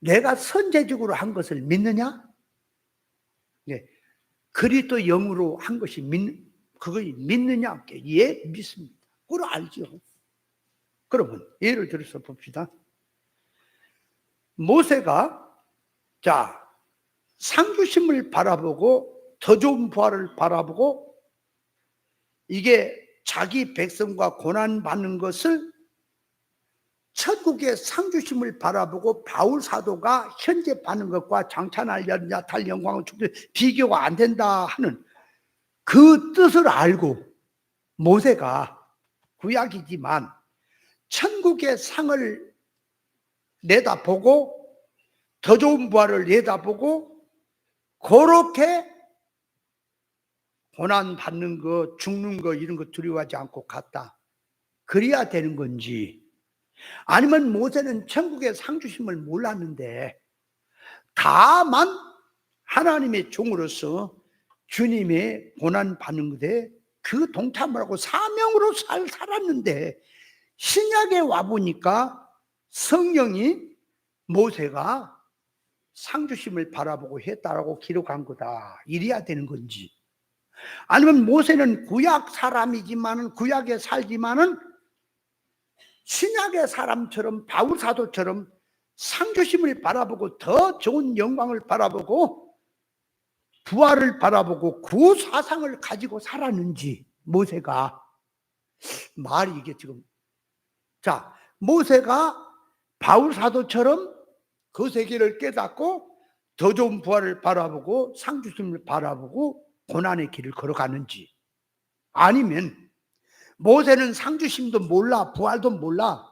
내가 선제적으로 한 것을 믿느냐? 네. 그리스도 영으로 한 것이 그걸 믿느냐? 예, 믿습니다. 그걸 알죠. 그러면 예를 들어서 봅시다. 모세가 상주심을 바라보고 더 좋은 부활을 바라보고 이게 자기 백성과 고난받는 것을 천국의 상주심을 바라보고 바울 사도가 현재 받는 것과 장차날 야탈 영광을 축제 비교가 안 된다 하는 그 뜻을 알고 모세가 구약이지만 천국의 상을 내다보고 더 좋은 부활을 내다보고 그렇게 고난 받는 거, 죽는 거 이런 거 두려워하지 않고 갔다. 그래야 되는 건지, 아니면 모세는 천국의 상주심을 몰랐는데 다만 하나님의 종으로서 주님의 고난 받는 것에 그 동참을 하고 사명으로 살았는데 신약에 와보니까 성령이 모세가 상주심을 바라보고 했다라고 기록한 거다. 이래야 되는 건지, 아니면 모세는 구약 사람이지만은 구약에 살지만은 신약의 사람처럼 바울 사도처럼 상주심을 바라보고 더 좋은 영광을 바라보고 부활을 바라보고 그 사상을 가지고 살았는지, 모세가 말이 이게 지금 모세가 바울 사도처럼 그 세계를 깨닫고 더 좋은 부활을 바라보고 상주심을 바라보고 고난의 길을 걸어가는지, 아니면 모세는 상주심도 몰라 부활도 몰라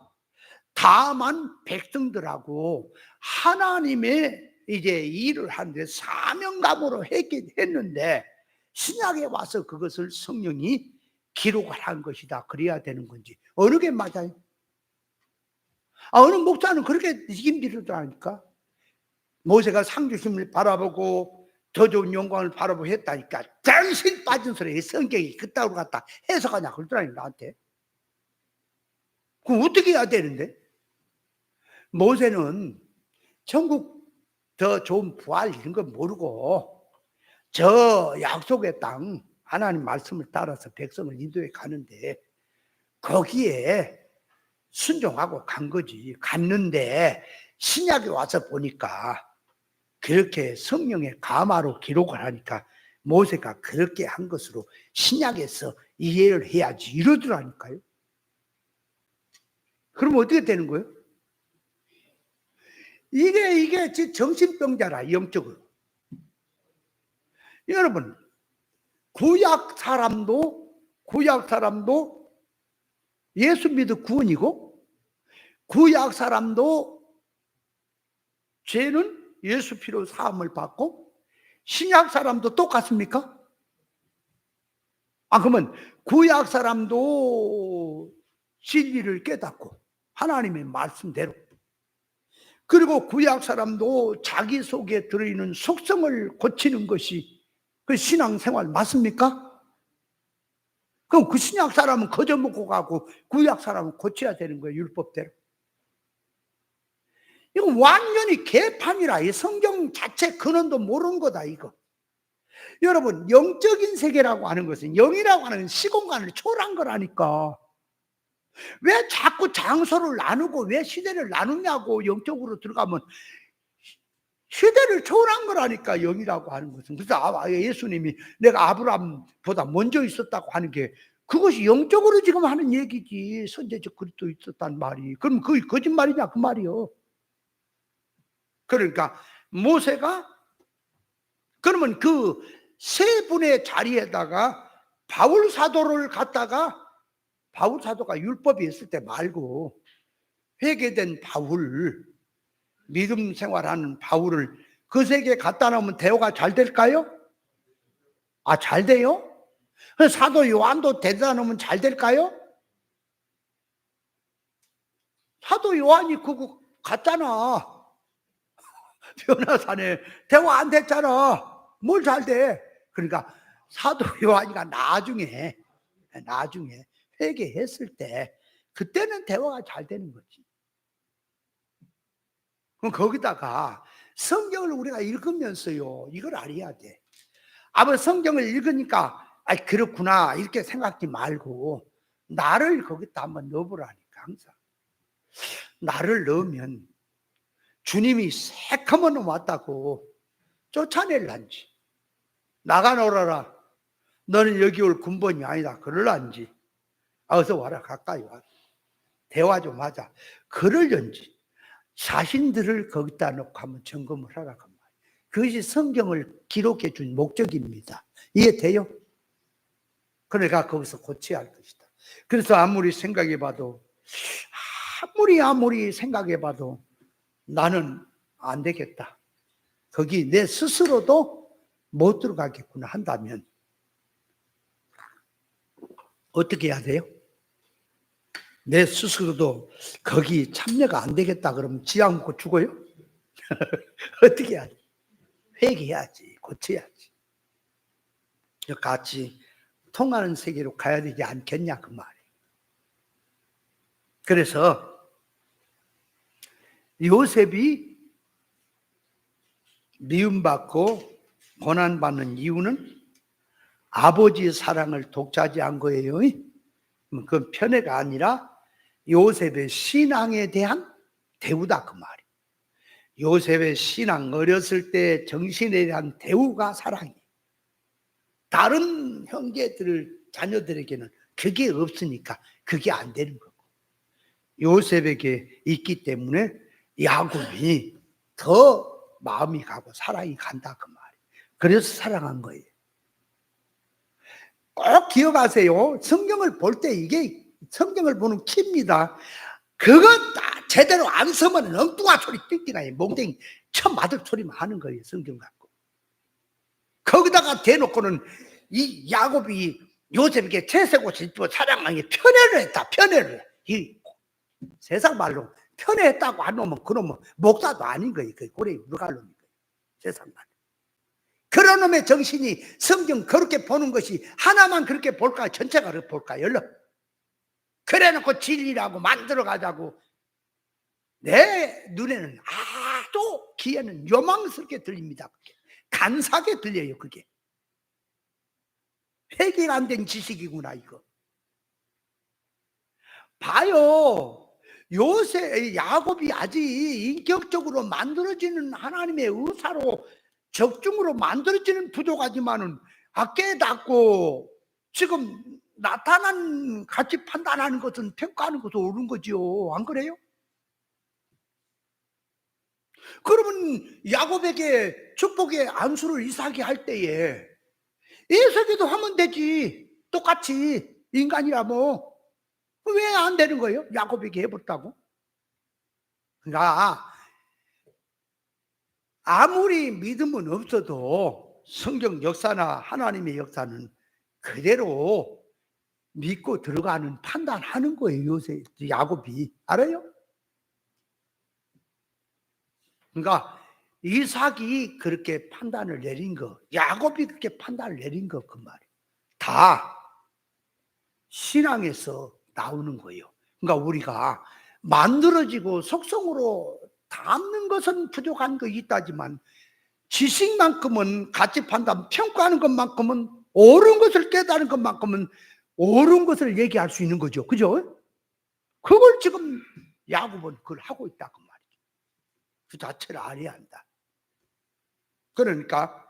다만 백성들하고 하나님의 이제 일을 하는데 사명감으로 했는데 신약에 와서 그것을 성령이 기록을 한 것이다. 그래야 되는 건지 어느 게 맞아요? 어느 목사는 그렇게 힘들더라니까. 모세가 상주심을 바라보고 더 좋은 영광을 바라보고 했다니까. 정신 빠진 소리. 성경이 그따위로 갖다 해석하냐 그러더라니 나한테. 그럼 어떻게 해야 되는데? 모세는 천국 더 좋은 부활 이런 거 모르고 저 약속의 땅 하나님 말씀을 따라서 백성을 인도해 가는데 거기에 순종하고 간 거지. 갔는데 신약에 와서 보니까 그렇게 성령의 감화로 기록을 하니까 모세가 그렇게 한 것으로 신약에서 이해를 해야지 이러더라니까요. 그럼 어떻게 되는 거예요? 이게 정신병자라, 영적으로. 여러분, 구약 사람도 예수 믿어 구원이고, 구약 사람도 죄는 예수 피로 사함을 받고, 신약 사람도 똑같습니까? 그러면 구약 사람도 진리를 깨닫고, 하나님의 말씀대로, 그리고 구약 사람도 자기 속에 들어있는 속성을 고치는 것이 그 신앙생활 맞습니까? 그럼 그 신약 사람은 거저 먹고 가고 구약 사람은 고쳐야 되는 거예요, 율법대로. 이건 완전히 개판이라. 이 성경 자체 근원도 모르는 거다 이거. 여러분, 영적인 세계라고 하는 것은, 영이라고 하는 시공간을 초월한 거라니까. 왜 자꾸 장소를 나누고 왜 시대를 나누냐고. 영적으로 들어가면 시대를 초월한 거라니까, 영이라고 하는 것은. 그래서 예수님이 내가 아브라함보다 먼저 있었다고 하는 게 그것이 영적으로 지금 하는 얘기지. 선제적 그리스도 있었단 말이. 그럼 그게 거짓말이냐 그 말이요. 그러니까 모세가 그러면 그 세 분의 자리에다가 바울 사도를 갖다가, 바울 사도가 율법이 있을 때 말고 회개된 바울, 믿음 생활하는 바울을 그 세계에 갖다 놓으면 대우가 잘 될까요? 잘 돼요? 사도 요한도 데려다 놓으면 잘 될까요? 사도 요한이 그거 갔잖아. 변화산에 대화 안 됐잖아. 뭘 잘 돼? 그러니까 사도 요한이가 나중에 회개했을 때 그때는 대화가 잘 되는 거지. 그럼 거기다가 성경을 우리가 읽으면서요, 이걸 알아야 돼. 성경을 읽으니까 그렇구나 이렇게 생각하지 말고 나를 거기다 한번 넣어보라니까. 항상 나를 넣으면 주님이 새카만 놈 왔다고 쫓아낼란지, 나가 놀아라, 너는 여기 올 근본이 아니다 그럴란지, 어서 와라, 가까이 와, 대화 좀 하자 그럴런지, 자신들을 거기다 놓고 한번 점검을 하라 그 말이에요. 그것이 성경을 기록해 준 목적입니다. 이해돼요? 그러니까 거기서 고쳐야 할 것이다. 그래서 아무리 생각해 봐도 나는 안 되겠다, 거기 내 스스로도 못 들어가겠구나 한다면 어떻게 해야 돼요? 내 스스로도 거기 참여가 안 되겠다 그러면 지약 먹고 죽어요? 어떻게 해야 돼? 회개해야지, 고쳐야지. 같이 통하는 세계로 가야 되지 않겠냐 그 말이에요. 그래서 요셉이 미움받고 고난받는 이유는 아버지의 사랑을 독차지한 거예요. 그건 편애가 아니라 요셉의 신앙에 대한 대우다 그 말이에요. 요셉의 신앙, 어렸을 때 정신에 대한 대우가 사랑이에요. 다른 형제들, 자녀들에게는 그게 없으니까 그게 안 되는 거고, 요셉에게 있기 때문에 야곱이 더 마음이 가고 사랑이 간다 그 말이에요. 그래서 사랑한 거예요. 꼭 기억하세요. 성경을 볼 때 이게 성경을 보는 키입니다. 그거 다 제대로 안 서면 엉뚱한 소리 띠띠가 해. 몽댕이 참 맞을 소리만 하는 거예요. 성경 갖고. 거기다가 대놓고는 이 야곱이 요셉에게 채색옷을 입고 사랑하게 편애를 했다. 편애를. 이 세상 말로 편애했다고 안 오면 그놈은 목사도 아닌 거예요. 그 고래 물갈놈인 거예요. 세상 말. 그런 놈의 정신이 성경 그렇게 보는 것이 하나만 그렇게 볼까? 전체가 그렇게 볼까? 열러. 그래놓고 진리라고 만들어 가자고. 내 눈에는 아주 귀에는 요망스럽게 들립니다. 그게. 간사하게 들려요. 그게 회개가 안 된 지식이구나. 이거 봐요. 요새 야곱이 아직 인격적으로 만들어지는 하나님의 의사로 적중으로 만들어지는 부족하지만은 깨닫고 지금 나타난 가치 판단하는 것은 평가하는 것은 옳은 거지요. 안 그래요? 그러면 야곱에게 축복의 안수를 이삭이 할 때에 에서기도 하면 되지. 똑같이 인간이라면 왜 안 되는 거예요? 야곱에게 해봤다고? 그러니까 아무리 믿음은 없어도 성경 역사나 하나님의 역사는 그대로 믿고 들어가는 판단하는 거예요. 요새 야곱이. 알아요? 그러니까 이삭이 그렇게 판단을 내린 거, 야곱이 그렇게 판단을 내린 거, 그 말이에요. 다 신앙에서 나오는 거예요. 그러니까 우리가 만들어지고 속성으로 담는 것은 부족한 거 있다지만 지식만큼은 가치 판단, 평가하는 것만큼은 옳은 것을 깨달은 것만큼은 옳은 것을 얘기할 수 있는 거죠. 그죠? 그걸 지금 야곱은 그걸 하고 있다 그 말이죠. 그 자체를 알아야 한다. 그러니까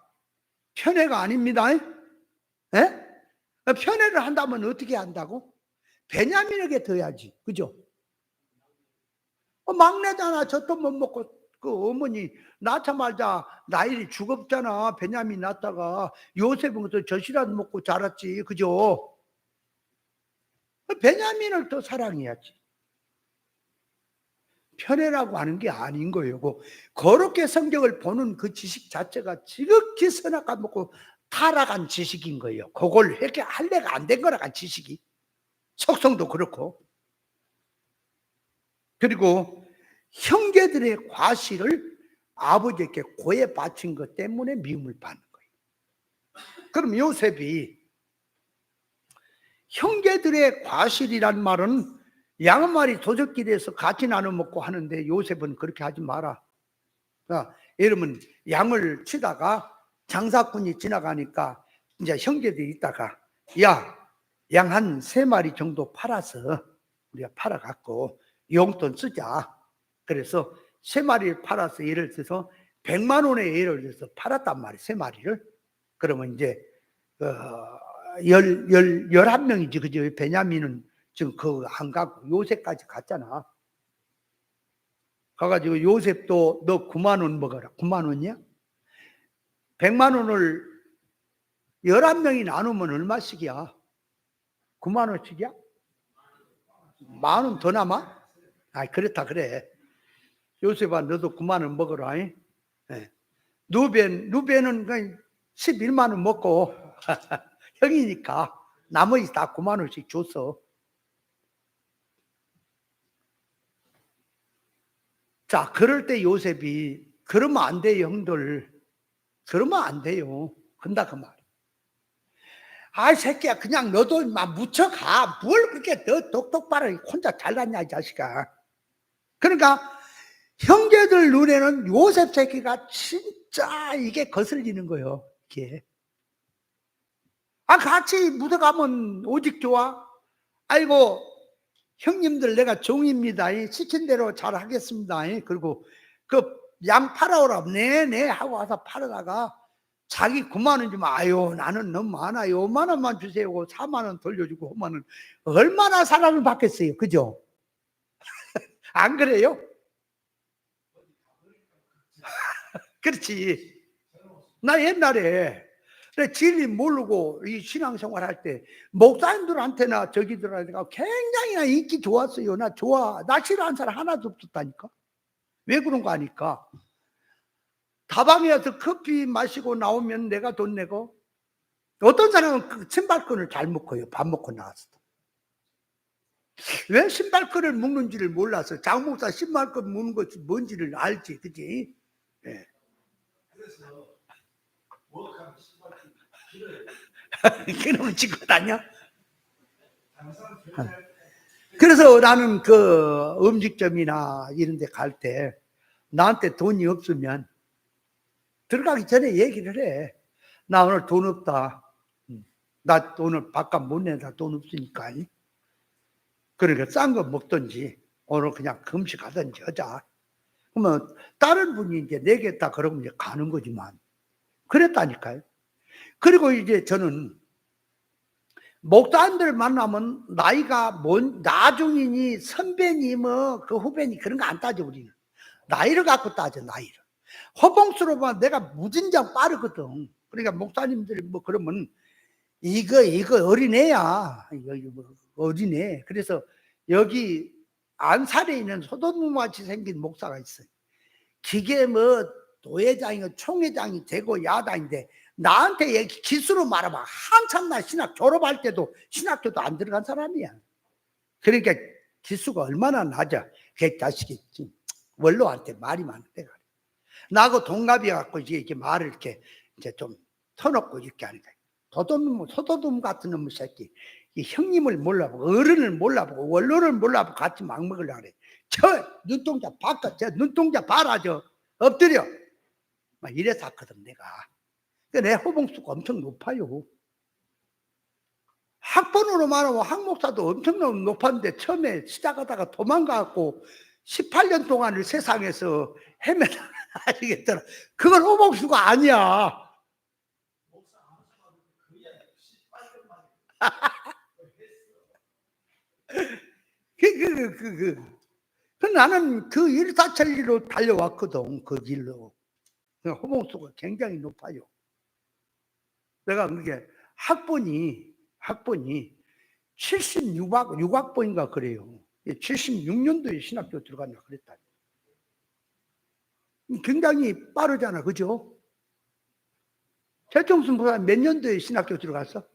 편애가 아닙니다. 에? 편애를 한다면 어떻게 한다고? 베냐민에게 둬야지. 그죠? 막내잖아. 젖도 못 먹고 그 어머니 낳자마자 나일이 죽었잖아. 베냐민 낳다가 요셉은 또 젖이라도 먹고 자랐지. 그죠? 베냐민을 더 사랑해야지. 편애라고 하는 게 아닌 거예요. 그렇게 성경을 보는 그 지식 자체가 지극히 선악과 먹고 타락한 지식인 거예요. 그걸 이렇게 할래가 안 된 거라간 지식이. 속성도 그렇고. 그리고 형제들의 과실을 아버지께 고해 바친 것 때문에 미움을 받는 거예요. 그럼 요셉이 형제들의 과실이란 말은 양 한 마리 도적길에서 같이 나눠 먹고 하는데 요셉은 그렇게 하지 마라. 이러면 양을 치다가 장사꾼이 지나가니까 이제 형제들이 있다가 야, 양 한 3마리 정도 팔아서 우리가 팔아갖고 용돈 쓰자. 그래서 3마리를 팔아서 예를 들어서 100만 원에 예를 들어서 팔았단 말이에요. 3마리를. 그러면 이제 11명이지. 그죠? 베냐민은 지금 그거 안 가고 요셉까지 갔잖아. 가가지고 요셉도 너 9만 원 먹어라. 9만 원이야? 100만 원을 11명이 나누면 얼마씩이야? 9만 원씩이야? 만 원 더 남아? 그렇다 그래. 요셉아 너도 9만 원 먹어라. 네. 누벤은 11만 원 먹고 형이니까 나머지 다 9만 원씩 줬어. 자, 그럴 때 요셉이 그러면 안 돼요, 형들. 그러면 안 돼요. 한다 그 말. 새끼야, 그냥 너도 막 묻혀가. 뭘 그렇게 너 똑똑바로 혼자 잘났냐, 이 자식아. 그러니까 형제들 눈에는 요셉 새끼가 진짜 이게 거슬리는 거예요. 이게. 같이 묻어가면 오직 좋아. 아이고, 형님들 내가 종입니다. 시킨 대로 잘 하겠습니다. 그리고 그 양 팔아오라. 네네 하고 와서 팔아다가 자기 9만 원 주면 아유 나는 너무 많아요. 5만 원만 주세요. 4만 원 돌려주고 하면은 얼마나 사랑을 받겠어요. 그죠? 안 그래요? 그렇지. 나 옛날에 진리 모르고 이 신앙생활 할 때 목사님들한테나 저기들한테 굉장히 인기 좋았어요. 나 좋아. 나 싫어하는 사람 하나도 없었다니까. 왜 그런 거 아니까? 다방에 와서 커피 마시고 나오면 내가 돈 내고, 어떤 사람은 그 신발끈을 잘 묶어요. 밥 먹고 나왔어. 왜 신발끈을 묶는지를 몰라서. 장 목사 신발끈 묶는 것이 뭔지를 알지, 그지? 예. 그놈을 찍고 다녀? 그래서 나는 그 음식점이나 이런 데 갈 때 나한테 돈이 없으면 들어가기 전에 얘기를 해. 나 오늘 돈 없다. 나 오늘 밥값 못 내다. 돈 없으니까. 그러니까 싼 거 먹든지 오늘 그냥 금식하든지 하자. 그러면 다른 분이 이제 내겠다 그러면 이제 가는 거지만 그랬다니까요. 그리고 이제 저는 목사님들 만나면 나이가 나중이니 선배니 뭐 그 후배니 그런 거 안 따져. 우리는 나이를 갖고 따져. 나이를 허봉수로 보면 내가 무진장 빠르거든. 그러니까 목사님들이 뭐 그러면 이거 어린애야. 이거 뭐 어린애. 그래서 여기 안산에 있는 소도무같이 생긴 목사가 있어요. 기계 뭐 도회장이고 총회장이 되고 야당인데 나한테 얘기 기수로 말하면 한참 나 신학 졸업할 때도 신학교도 안 들어간 사람이야. 그러니까 기수가 얼마나 낮아. 그 자식이 원로한테 말이 많대. 나하고 동갑이 갖고 이렇게 말을 이렇게 이제 좀 터놓고 이렇게 하니까 소도둠 같은 놈의 새끼. 이 형님을 몰라보고 어른을 몰라보고 원로를 몰라보고 같이 막 먹으려고 그래. 저 눈동자 바꿔. 저 눈동자 봐라. 저 엎드려. 막 이래서 하거든 내가. 내 호봉수가 엄청 높아요. 학번으로 말하면 학목사도 엄청 높았는데 처음에 시작하다가 도망가고 18년 동안을 세상에서 헤매다. 아시겠더라. 그건 호봉수가 아니야. 나는 그 일사천리로 달려왔거든. 그 길로. 호봉수가 굉장히 높아요. 내가 그게 학번이 76학번인가 그래요. 76년도에 신학교 들어갔나 그랬다. 굉장히 빠르잖아. 그죠? 최종순 보다 몇 년도에 신학교 들어갔어?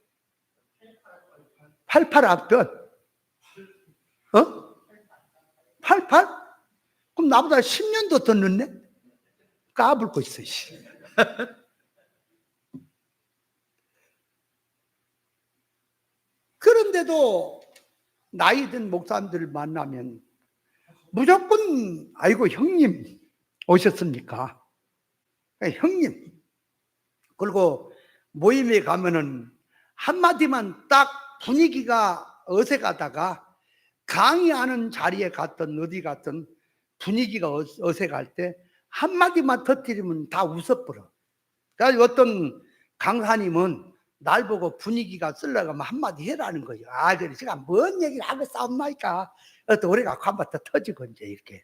88학번. 어? 88? 그럼 나보다 10년도 더 늦네? 까불고 있어. 그런데도 나이 든 목사님들을 만나면 무조건 아이고 형님 오셨습니까? 형님. 그리고 모임에 가면은 한마디만 딱 분위기가 어색하다가 강의하는 자리에 갔든 어디 갔든 분위기가 어색할 때 한마디만 터뜨리면 다 웃어버려. 그래서 어떤 강사님은 날 보고 분위기가 쓸려가면 한마디 해라는 거예요. 아, 그래. 제가 뭔 얘기를 하고 싸움나니까. 또 오래가 한번 더 터지고 이제 이렇게.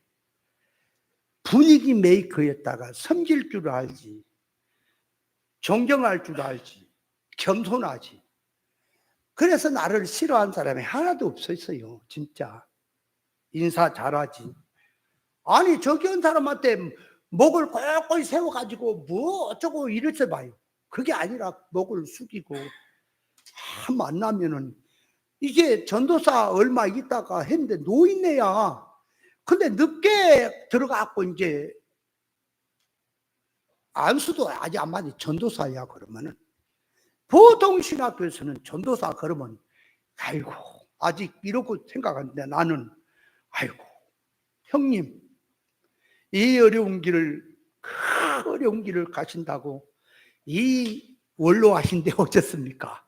분위기 메이커였다가 섬길 줄 알지. 존경할 줄 알지. 겸손하지. 그래서 나를 싫어하는 사람이 하나도 없었어요. 진짜. 인사 잘하지. 아니 저기 온 사람한테 목을 꼴꼴 세워가지고 뭐 어쩌고 이랬어 봐요. 그게 아니라 목을 숙이고 만나면은 이게 전도사 얼마 있다가 했는데 노인네야. 근데 늦게 들어가고 이제 안수도 아직 안 맞니 전도사야. 그러면은 보통 신학교에서는 전도사 그러면 아이고 아직 이러고 생각하는데 나는 아이고 형님 이 어려운 길을 가신다고 이 원로하신데 어쨌습니까?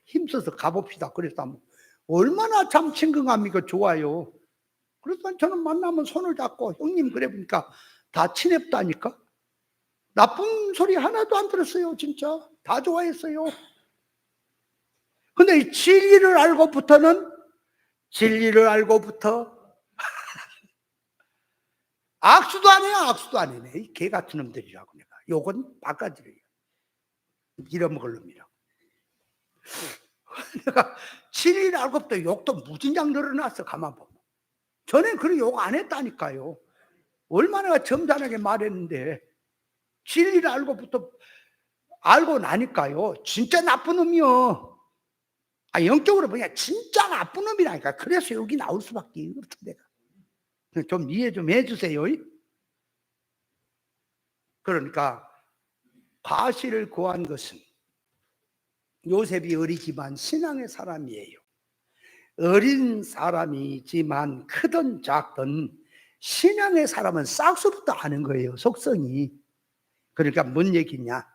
힘써서 가봅시다. 그래서 얼마나 참 친근감이고 좋아요. 그래서 저는 만나면 손을 잡고 형님 그래 보니까 다 친했다니까. 나쁜 소리 하나도 안 들었어요. 진짜 다 좋아했어요. 근데 이 진리를 알고부터 악수도 안 해요. 악수도 안 해네. 이 개 같은 놈들이라고 내가 욕은 바꿔드려요. 잃어먹을 놈이라고. 내가 진리를 알고부터 욕도 무진장 늘어났어. 가만 보면. 전에 그런 욕 안 했다니까요. 얼마나 점잖하게 말했는데 진리를 알고 나니까요. 진짜 나쁜 놈이요. 영적으로 보냐 진짜 나쁜 놈이라니까. 그래서 여기 나올 수밖에 없어 내가. 좀 이해 좀 해주세요. 그러니까 과실을 구한 것은 요셉이 어리지만 신앙의 사람이에요. 어린 사람이지만 크든 작든 신앙의 사람은 싹수부터 아는 거예요. 속성이. 그러니까 뭔 얘기냐.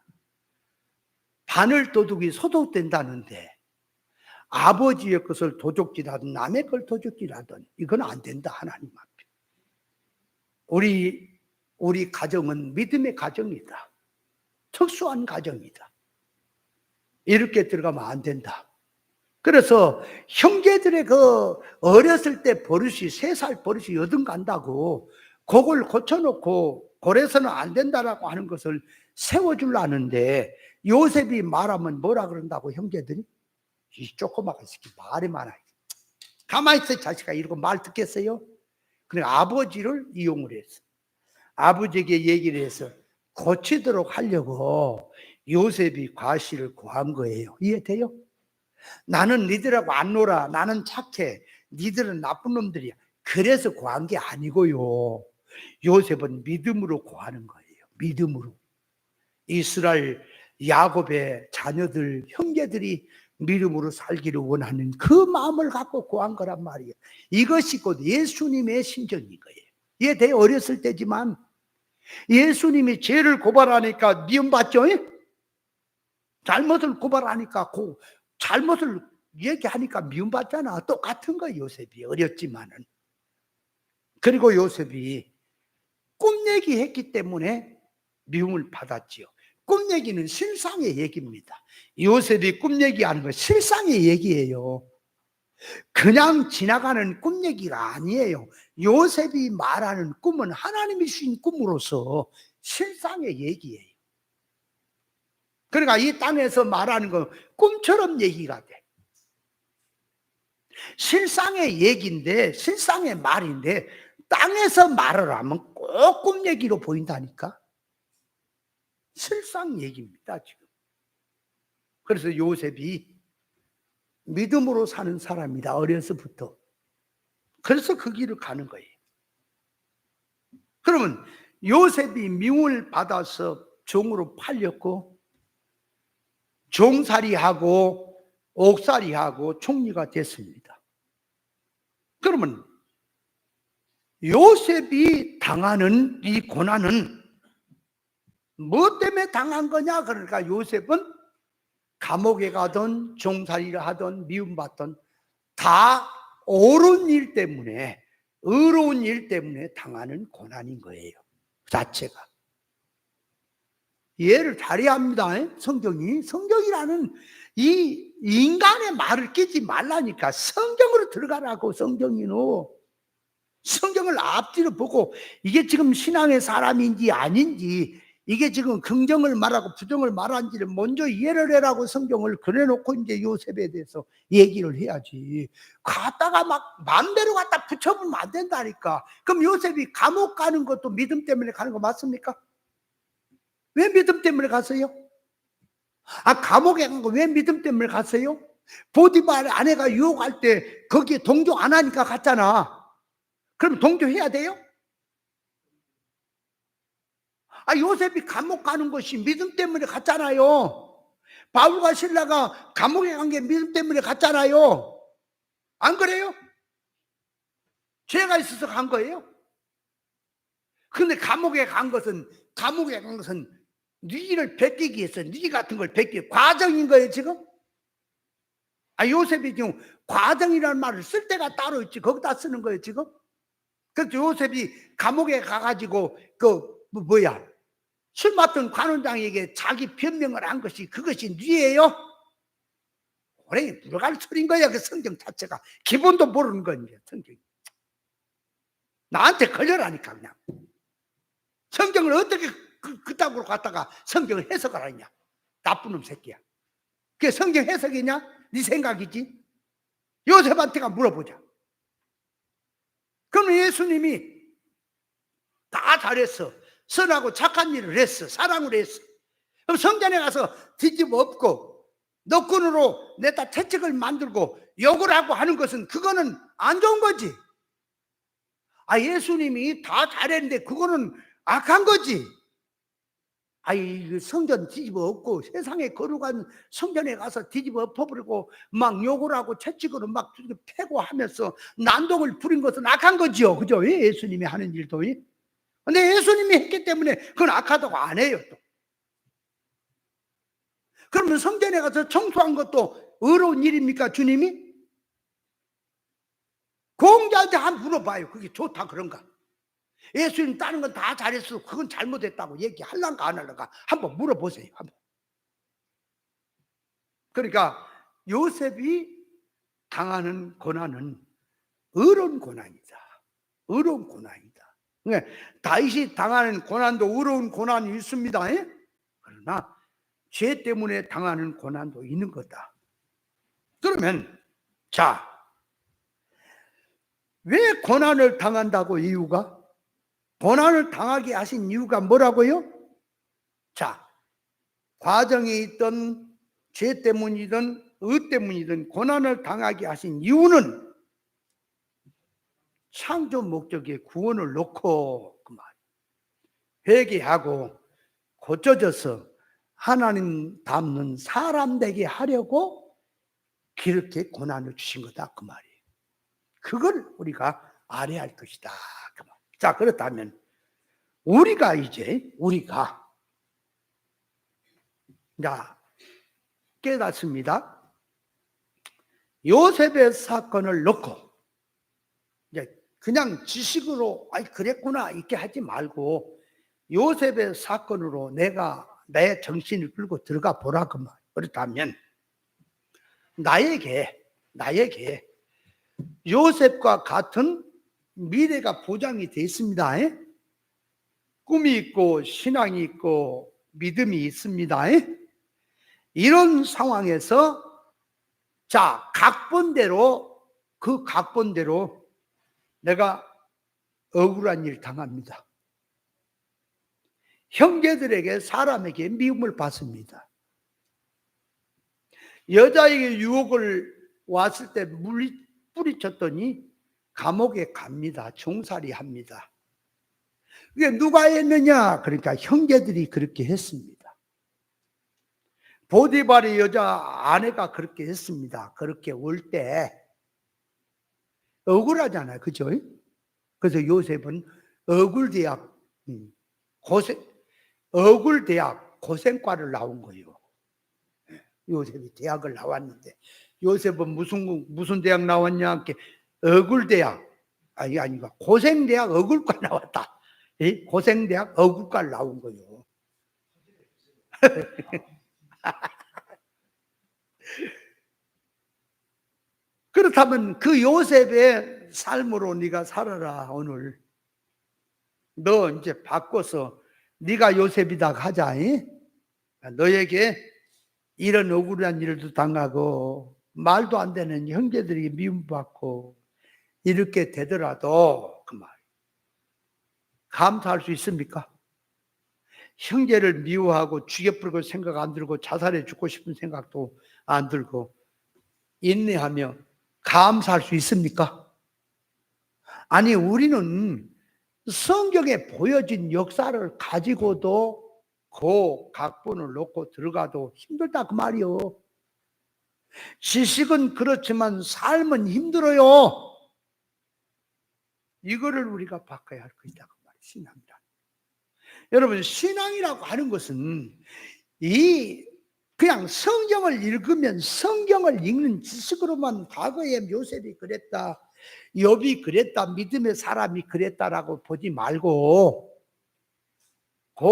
바늘 도둑이 소독된다는데 아버지의 것을 도둑질하든 남의 걸 도둑질하든 이건 안 된다. 하나님 앞에. 우리 가정은 믿음의 가정이다. 특수한 가정이다. 이렇게 들어가면 안 된다. 그래서 형제들의 그 어렸을 때 버릇이 3살 버릇이 여든 간다고 그걸 고쳐놓고 그래서는 안 된다라고 하는 것을 세워주려는데 요셉이 말하면 뭐라 그런다고 형제들이? 이 조그마한 새끼 말이 많아. 가만히 있어 자식아 이러고 말 듣겠어요? 그래 아버지를 이용을 했어. 아버지에게 얘기를 해서 고치도록 하려고 요셉이 과실을 구한 거예요. 이해돼요? 나는 니들하고 안 놀아. 나는 착해. 니들은 나쁜 놈들이야. 그래서 구한 게 아니고요. 요셉은 믿음으로 구하는 거예요. 믿음으로. 이스라엘 야곱의 자녀들 형제들이 믿음으로 살기를 원하는 그 마음을 갖고 구한 거란 말이에요. 이것이 곧 예수님의 심정인 거예요. 이해돼요? 어렸을 때지만 예수님이 죄를 고발하니까 미움받죠? 잘못을 고발하니까 잘못을 얘기하니까 미움받잖아. 똑같은 거예요. 요셉이 어렸지만은. 그리고 요셉이 꿈 얘기했기 때문에 미움을 받았지요. 꿈 얘기는 실상의 얘기입니다. 요셉이 꿈 얘기하는 건 실상의 얘기예요. 그냥 지나가는 꿈 얘기가 아니에요. 요셉이 말하는 꿈은 하나님이 주신 꿈으로서 실상의 얘기예요. 그러니까 이 땅에서 말하는 건 꿈처럼 얘기가 돼. 실상의 얘기인데 실상의 말인데 땅에서 말을 하면 꼭 꿈 얘기로 보인다니까. 실상 얘기입니다 지금. 그래서 요셉이 믿음으로 사는 사람이다 어려서부터. 그래서 그 길을 가는 거예요. 그러면 요셉이 미움을 받아서 종으로 팔렸고 종살이하고 옥살이하고 총리가 됐습니다. 그러면 요셉이 당하는 이 고난은 뭐 때문에 당한 거냐? 그러니까 요셉은 감옥에 가든 종살이를 하든 미움받든 다 옳은 일 때문에 의로운 일 때문에 당하는 고난인 거예요. 자체가. 이해를 잘해야 합니다. 성경이라는 이 인간의 말을 끼지 말라니까. 성경으로 들어가라고. 성경을 앞뒤로 보고 이게 지금 신앙의 사람인지 아닌지 이게 지금 긍정을 말하고 부정을 말하는지를 먼저 이해를 해라고 성경을 그래놓고 이제 요셉에 대해서 얘기를 해야지. 갖다가 막 마음대로 갖다 붙여보면 안 된다니까. 그럼 요셉이 감옥 가는 것도 믿음 때문에 가는 거 맞습니까? 왜 믿음 때문에 갔어요? 감옥에 간 거 왜 믿음 때문에 갔어요? 보디발 아내가 유혹할 때 거기에 동조 안 하니까 갔잖아. 그럼 동조해야 돼요? 요셉이 감옥 가는 것이 믿음 때문에 갔잖아요. 바울과 실라가 감옥에 간 게 믿음 때문에 갔잖아요. 안 그래요? 죄가 있어서 간 거예요. 근데 감옥에 간 것은 니를 베끼기 위해서 니 같은 걸 베끼기 과정인 거예요 지금. 요셉이 지금 과정이라는 말을 쓸 때가 따로 있지 거기다 쓰는 거예요 지금. 그래서 요셉이 감옥에 가가지고 술 맡던 관원장에게 자기 변명을 한 것이 그것이 뉘예요? 오래 물어갈 소리인 거야. 그 성경 자체가 기본도 모르는 거니까 성경이. 나한테 걸려라니까 그냥. 성경을 어떻게 그따구로 갖다가 성경을 해석을 하냐. 나쁜 놈 새끼야. 그게 성경 해석이냐? 네 생각이지. 요셉한테가 물어보자. 그럼 예수님이 다 잘했어. 선하고 착한 일을 했어. 사랑을 했어. 그럼 성전에 가서 뒤집어 엎고 너꾼으로 내다 채찍을 만들고 욕을 하고 하는 것은 그거는 안 좋은 거지. 예수님이 다 잘했는데 그거는 악한 거지. 성전 뒤집어 엎고 세상에 거룩한 성전에 가서 뒤집어 엎어버리고 막 욕을 하고 채찍으로 막 패고 하면서 난동을 부린 것은 악한 거지요. 그죠? 예수님이 하는 일도. 근데 예수님이 했기 때문에 그건 악하다고 안 해요. 또. 그러면 성전에 가서 청소한 것도 의로운 일입니까, 주님이? 공자한테 한번 물어봐요. 그게 좋다 그런가? 예수님 다른 건 다 잘했어. 그건 잘못했다고 얘기할란가 안 할란가? 한번 물어보세요. 한번. 그러니까 요셉이 당하는 고난은 의로운 고난이다. 의로운 고난이다. 다윗이 당하는 고난도 의로운 고난이 있습니다. 그러나 죄 때문에 당하는 고난도 있는 거다. 그러면 자, 왜 고난을 당한다고 이유가? 고난을 당하게 하신 이유가 뭐라고요? 자, 과정에 있던 죄 때문이든 의 때문이든 고난을 당하게 하신 이유는 창조 목적의 구원을 놓고 그 말 회개하고 고쳐져서 하나님 닮는 사람 되게 하려고 그렇게 고난을 주신 거다 그 말이에요. 그걸 우리가 알아야 할 것이다 그 말. 자, 그렇다면 우리가 깨닫습니다. 요셉의 사건을 놓고 이제 그냥 지식으로 그랬구나 이렇게 하지 말고 요셉의 사건으로 내가 내 정신을 끌고 들어가 보라 그 말. 그렇다면 나에게 요셉과 같은 미래가 보장이 되어 있습니다. 꿈이 있고 신앙이 있고 믿음이 있습니다. 이런 상황에서 자, 그 각본대로 내가 억울한 일 당합니다. 형제들에게 사람에게 미움을 받습니다. 여자에게 유혹을 왔을 때 뿌리쳤더니 감옥에 갑니다. 종살이 합니다. 이게 누가 했느냐? 그러니까 형제들이 그렇게 했습니다. 보디발의 여자 아내가 그렇게 했습니다. 그렇게 올 때 억울하잖아요. 그죠? 그래서 요셉은 억울대학 고생과를 나온 거예요. 요셉이 대학을 나왔는데 요셉은 무슨 대학 나왔냐? 억울대학 아니가 고생대학 억울과 나왔다. 고생대학 억울과를 나온 거예요. 그렇다면 그 요셉의 삶으로 네가 살아라. 오늘 너 이제 바꿔서 네가 요셉이다 하자. 너에게 이런 억울한 일도 당하고 말도 안 되는 형제들이 미움받고 이렇게 되더라도 그 말 감사할 수 있습니까? 형제를 미워하고 죽여버리고 생각 안 들고 자살해 죽고 싶은 생각도 안 들고 인내하며 감사할 수 있습니까? 아니, 우리는 성경에 보여진 역사를 가지고도 그 각본을 놓고 들어가도 힘들다 그 말이요. 지식은 그렇지만 삶은 힘들어요. 이거를 우리가 바꿔야 할 것이다 그 말이에요. 신앙이란. 여러분, 신앙이라고 하는 것은 그냥 성경을 읽으면 성경을 읽는 지식으로만 과거에 요셉이 그랬다, 욥이 그랬다, 믿음의 사람이 그랬다라고 보지 말고 그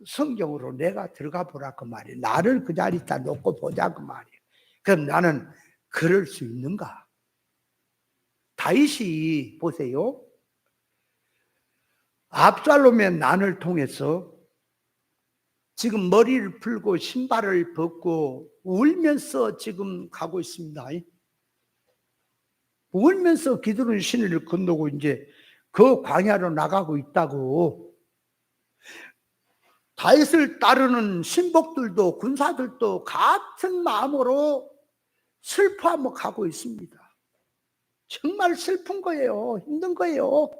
성경으로 내가 들어가 보라 그 말이에요. 나를 그 자리에다 놓고 보자 그 말이에요. 그럼 나는 그럴 수 있는가? 다윗이 보세요. 압살롬의 난을 통해서 지금 머리를 풀고 신발을 벗고 울면서 지금 가고 있습니다. 울면서 기드론 시내를 건너고 이제 그 광야로 나가고 있다고. 다윗을 따르는 신복들도 군사들도 같은 마음으로 슬퍼하며 가고 있습니다. 정말 슬픈 거예요. 힘든 거예요.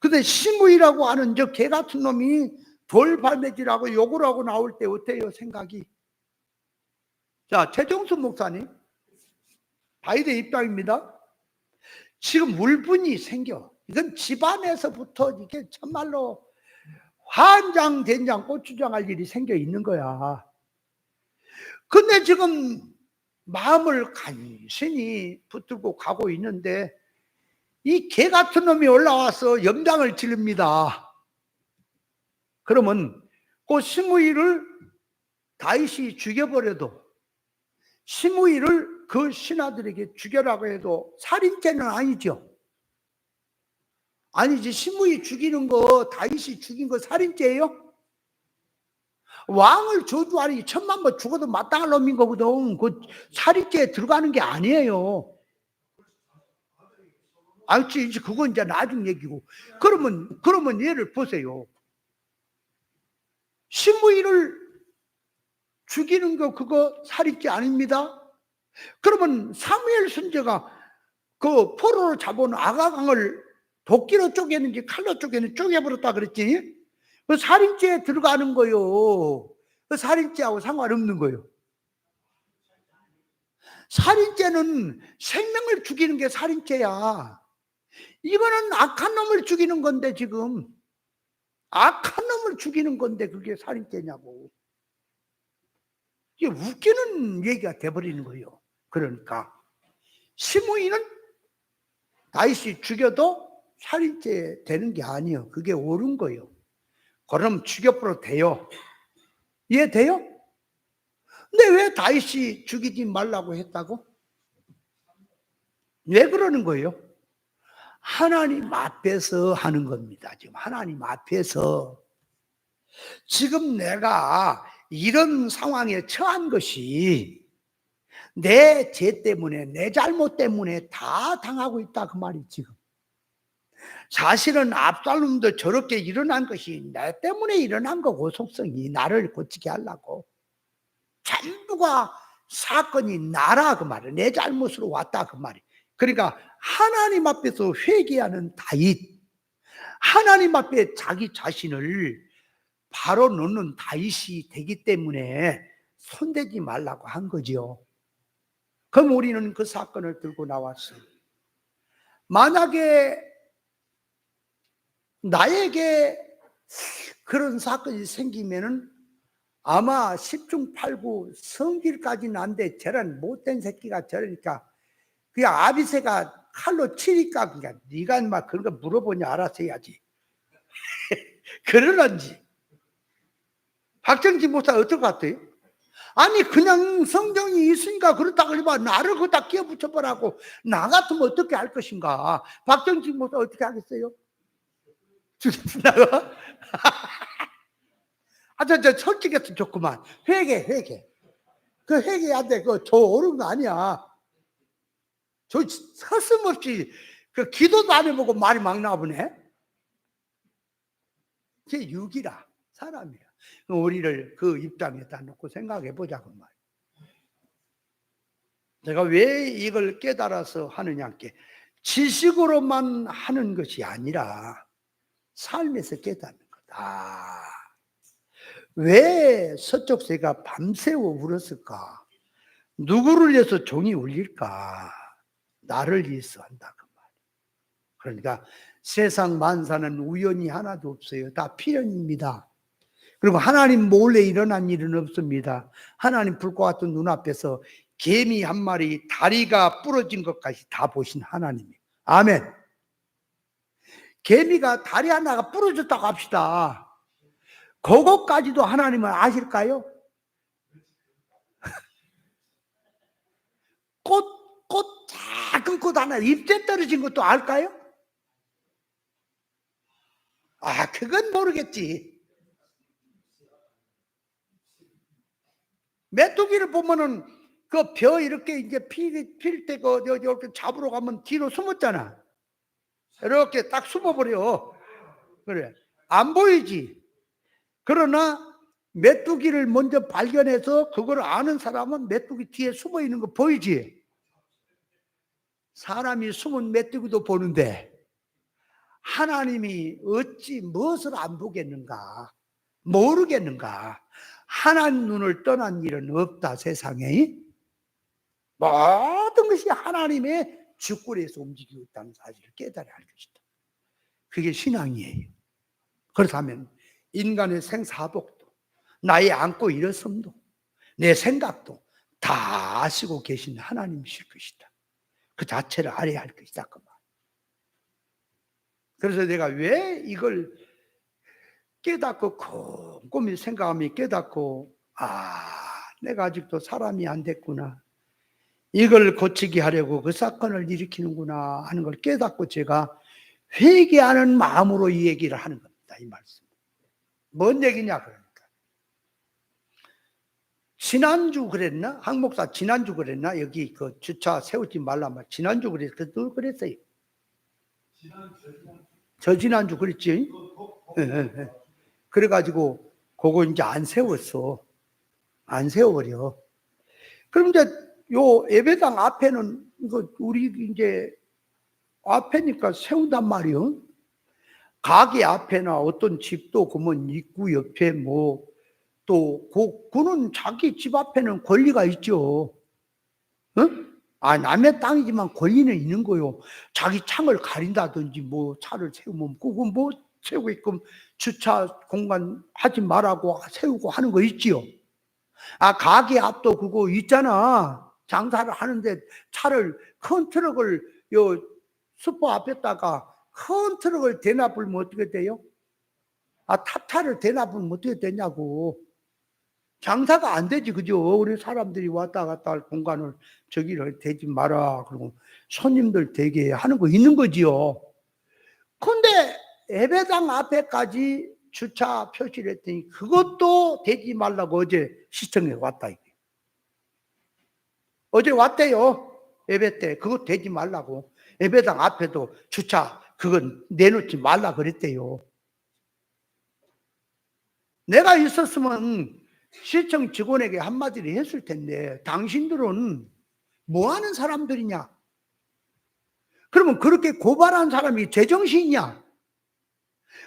근데 시므이라고 하는 저 개 같은 놈이 돌발매질하고 욕을 하고 나올 때 어때요, 생각이? 자, 최종수 목사님, 다윗의 입장입니다. 지금 울분이 생겨. 이건 집안에서부터 이게 참말로 환장된장 고추장할 일이 생겨 있는 거야. 근데 지금 마음을 간신히 붙들고 가고 있는데 이 개 같은 놈이 올라와서 염장을 지릅니다. 그러면 그 시므이를 다윗이 죽여버려도, 시므이를 그 신하들에게 죽여라고 해도 살인죄는 아니죠. 아니지. 시므이 죽이는 거, 다윗이 죽인 거 살인죄예요? 왕을 저주하니 1000만 번 죽어도 마땅할 놈인 거거든. 그 살인죄에 들어가는 게 아니에요. 알지? 그건 이제 나중 얘기고. 그러면 얘를 보세요. 시므이를 죽이는 거 그거 살인죄 아닙니다. 그러면 사무엘 선지자가 그 포로로 잡아온 아가강을 도끼로 쪼개는지 칼로 쪼개는지 쪼개버렸다 그랬지. 그 살인죄에 들어가는 거요. 그 살인죄하고 상관없는 거요. 살인죄는 생명을 죽이는 게 살인죄야. 이거는 악한 놈을 죽이는 건데, 지금 악한 놈을 죽이는 건데 그게 살인죄냐고. 이게 웃기는 얘기가 돼버리는 거예요. 그러니까 시므이는 다윗이 죽여도 살인죄 되는 게 아니에요. 그게 옳은 거예요. 그럼 죽여버려도 돼요. 이해돼요? 근데 왜 다윗이 죽이지 말라고 했다고? 왜 그러는 거예요? 하나님 앞에서 하는 겁니다. 지금 하나님 앞에서 지금 내가 이런 상황에 처한 것이 내 죄 때문에, 내 잘못 때문에 다 당하고 있다 그 말이 지금. 사실은 압살롬도 저렇게 일어난 것이 내 때문에 일어난 거고, 속성이 나를 고치게 하려고. 전부가 사건이 나라 그 말이야. 내 잘못으로 왔다 그 말이야. 그러니까 하나님 앞에서 회개하는 다윗, 하나님 앞에 자기 자신을 바로 놓는 다윗이 되기 때문에 손대지 말라고 한 거죠. 그럼 우리는 그 사건을 들고 나왔어요. 만약에 나에게 그런 사건이 생기면은 아마 10중 8구 성질까지는 안 돼. 저런 못된 새끼가 저러니까 그 아비새가 칼로 치니까 그러니까 네가 막 그런 거 물어보냐 알아서 해야지. 그러는지. 박정진 목사 어떨 것 같아요? 아니 그냥 성경이 있으니까 그렇다고 해봐. 나를 거기다 끼워 붙여보라고. 나 같으면 어떻게 할 것인가. 박정진 목사 어떻게 하겠어요? 죽였다고? 저 솔직했으면 좋구만. 회개. 그 회개 안 돼. 저 옳은 거 아니야. 저 서슴없이 그 기도도 안 해보고 말이 막 나오네. 그게 육이라, 사람이야. 우리를 그 입장에다 놓고 생각해 보자고 말. 내가 왜 이걸 깨달아서 하느냐께, 지식으로만 하는 것이 아니라 삶에서 깨닫는 거다. 왜 서쪽새가 밤새워 울었을까? 누구를 위해서 종이 울릴까? 나를 위해서 한다 그 말. 그러니까 세상 만사는 우연이 하나도 없어요. 다 필연입니다. 그리고 하나님 몰래 일어난 일은 없습니다. 하나님 불과 같은 눈앞에서 개미 한 마리 다리가 부러진 것까지 다 보신 하나님이에요. 아멘. 개미가 다리 하나가 부러졌다고 합시다. 그것까지도 하나님은 아실까요? 작은 꽃 하나 잎째 떨어진 것도 알까요? 그건 모르겠지. 메뚜기를 보면은 그 벼 이렇게 이제 필 때 이렇게 잡으러 가면 뒤로 숨었잖아. 이렇게 딱 숨어버려. 그래. 안 보이지? 그러나 메뚜기를 먼저 발견해서 그걸 아는 사람은 메뚜기 뒤에 숨어 있는 거 보이지? 사람이 숨은 메뚜기도 보는데 하나님이 어찌 무엇을 안 보겠는가? 모르겠는가? 하나님 눈을 떠난 일은 없다, 세상에. 모든 것이 하나님의 주권에서 움직이고 있다는 사실을 깨달아야 할 것이다. 그게 신앙이에요. 그렇다면 인간의 생사복도, 나의 안고 일어섬도, 내 생각도 다 아시고 계신 하나님이실 것이다. 그 자체를 알아야 할 것이다. 그 말. 그래서 내가 왜 이걸 깨닫고 곰곰이 생각하며 깨닫고, 내가 아직도 사람이 안 됐구나, 이걸 고치게 하려고 그 사건을 일으키는구나 하는 걸 깨닫고 제가 회개하는 마음으로 이 얘기를 하는 겁니다. 이 말씀. 뭔 얘기냐 그러니까. 지난주 그랬나? 한 목사 지난주 그랬나? 여기 그 주차 세우지 말라 말. 지난주 그랬어요. 저 지난주 그랬지? 예. 그래가지고 그거 이제 안 세웠어. 안 세워버려. 그럼 이제 요 예배당 앞에는 이거 우리 이제 앞에니까 세운단 말이요. 가게 앞에나 어떤 집도 그러면 입구 옆에 뭐 또 그는 자기 집 앞에는 권리가 있죠. 남의 땅이지만 권리는 있는 거요. 자기 창을 가린다든지 뭐 차를 세우면 그거 뭐 세우게끔 주차 공간 하지 말라고 세우고 하는 거 있지요. 가게 앞도 그거 있잖아. 장사를 하는데 차를 큰 트럭을 요 슈퍼 앞에다가 큰 트럭을 대납하면 어떻게 돼요? 탑차를 대납하면 어떻게 되냐고. 장사가 안 되지, 그죠? 우리 사람들이 왔다 갔다 할 공간을 저기를 대지 마라. 그리고 손님들 되게 하는 거 있는 거지요. 근데 예배당 앞에까지 주차 표시를 했더니 그것도 대지 말라고 어제 시청에 왔다. 어제 왔대요. 예배 때 그거 대지 말라고. 예배당 앞에도 주차 그건 내놓지 말라 그랬대요. 내가 있었으면 시청 직원에게 한마디를 했을 텐데 당신들은 뭐 하는 사람들이냐? 그러면 그렇게 고발한 사람이 제정신이냐?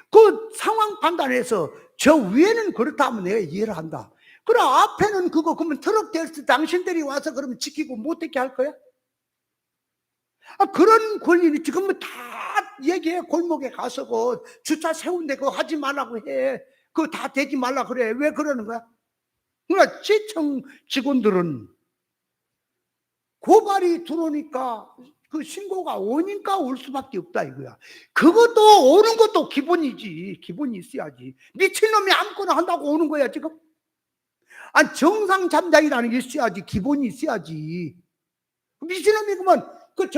그 상황 판단해서 저 위에는 그렇다 하면 내가 이해를 한다. 그럼 앞에는 그러면 트럭 댈 때 당신들이 와서 그러면 지키고 못되게 할 거야? 그런 권리는 지금 다 얘기해. 골목에 가서 그 주차 세운데 그거 하지 말라고 해. 그거 다 대지 말라 그래. 왜 그러는 거야? 그러니까 시청 직원들은 고발이 들어오니까 그 신고가 오니까 올 수밖에 없다 이거야. 그것도 오는 것도 기본이지. 기본이 있어야지. 미친놈이 아무거나 한다고 오는 거야 지금? 정상 잠자리라는 게 있어야지. 기본이 있어야지. 미친놈이 그러면 그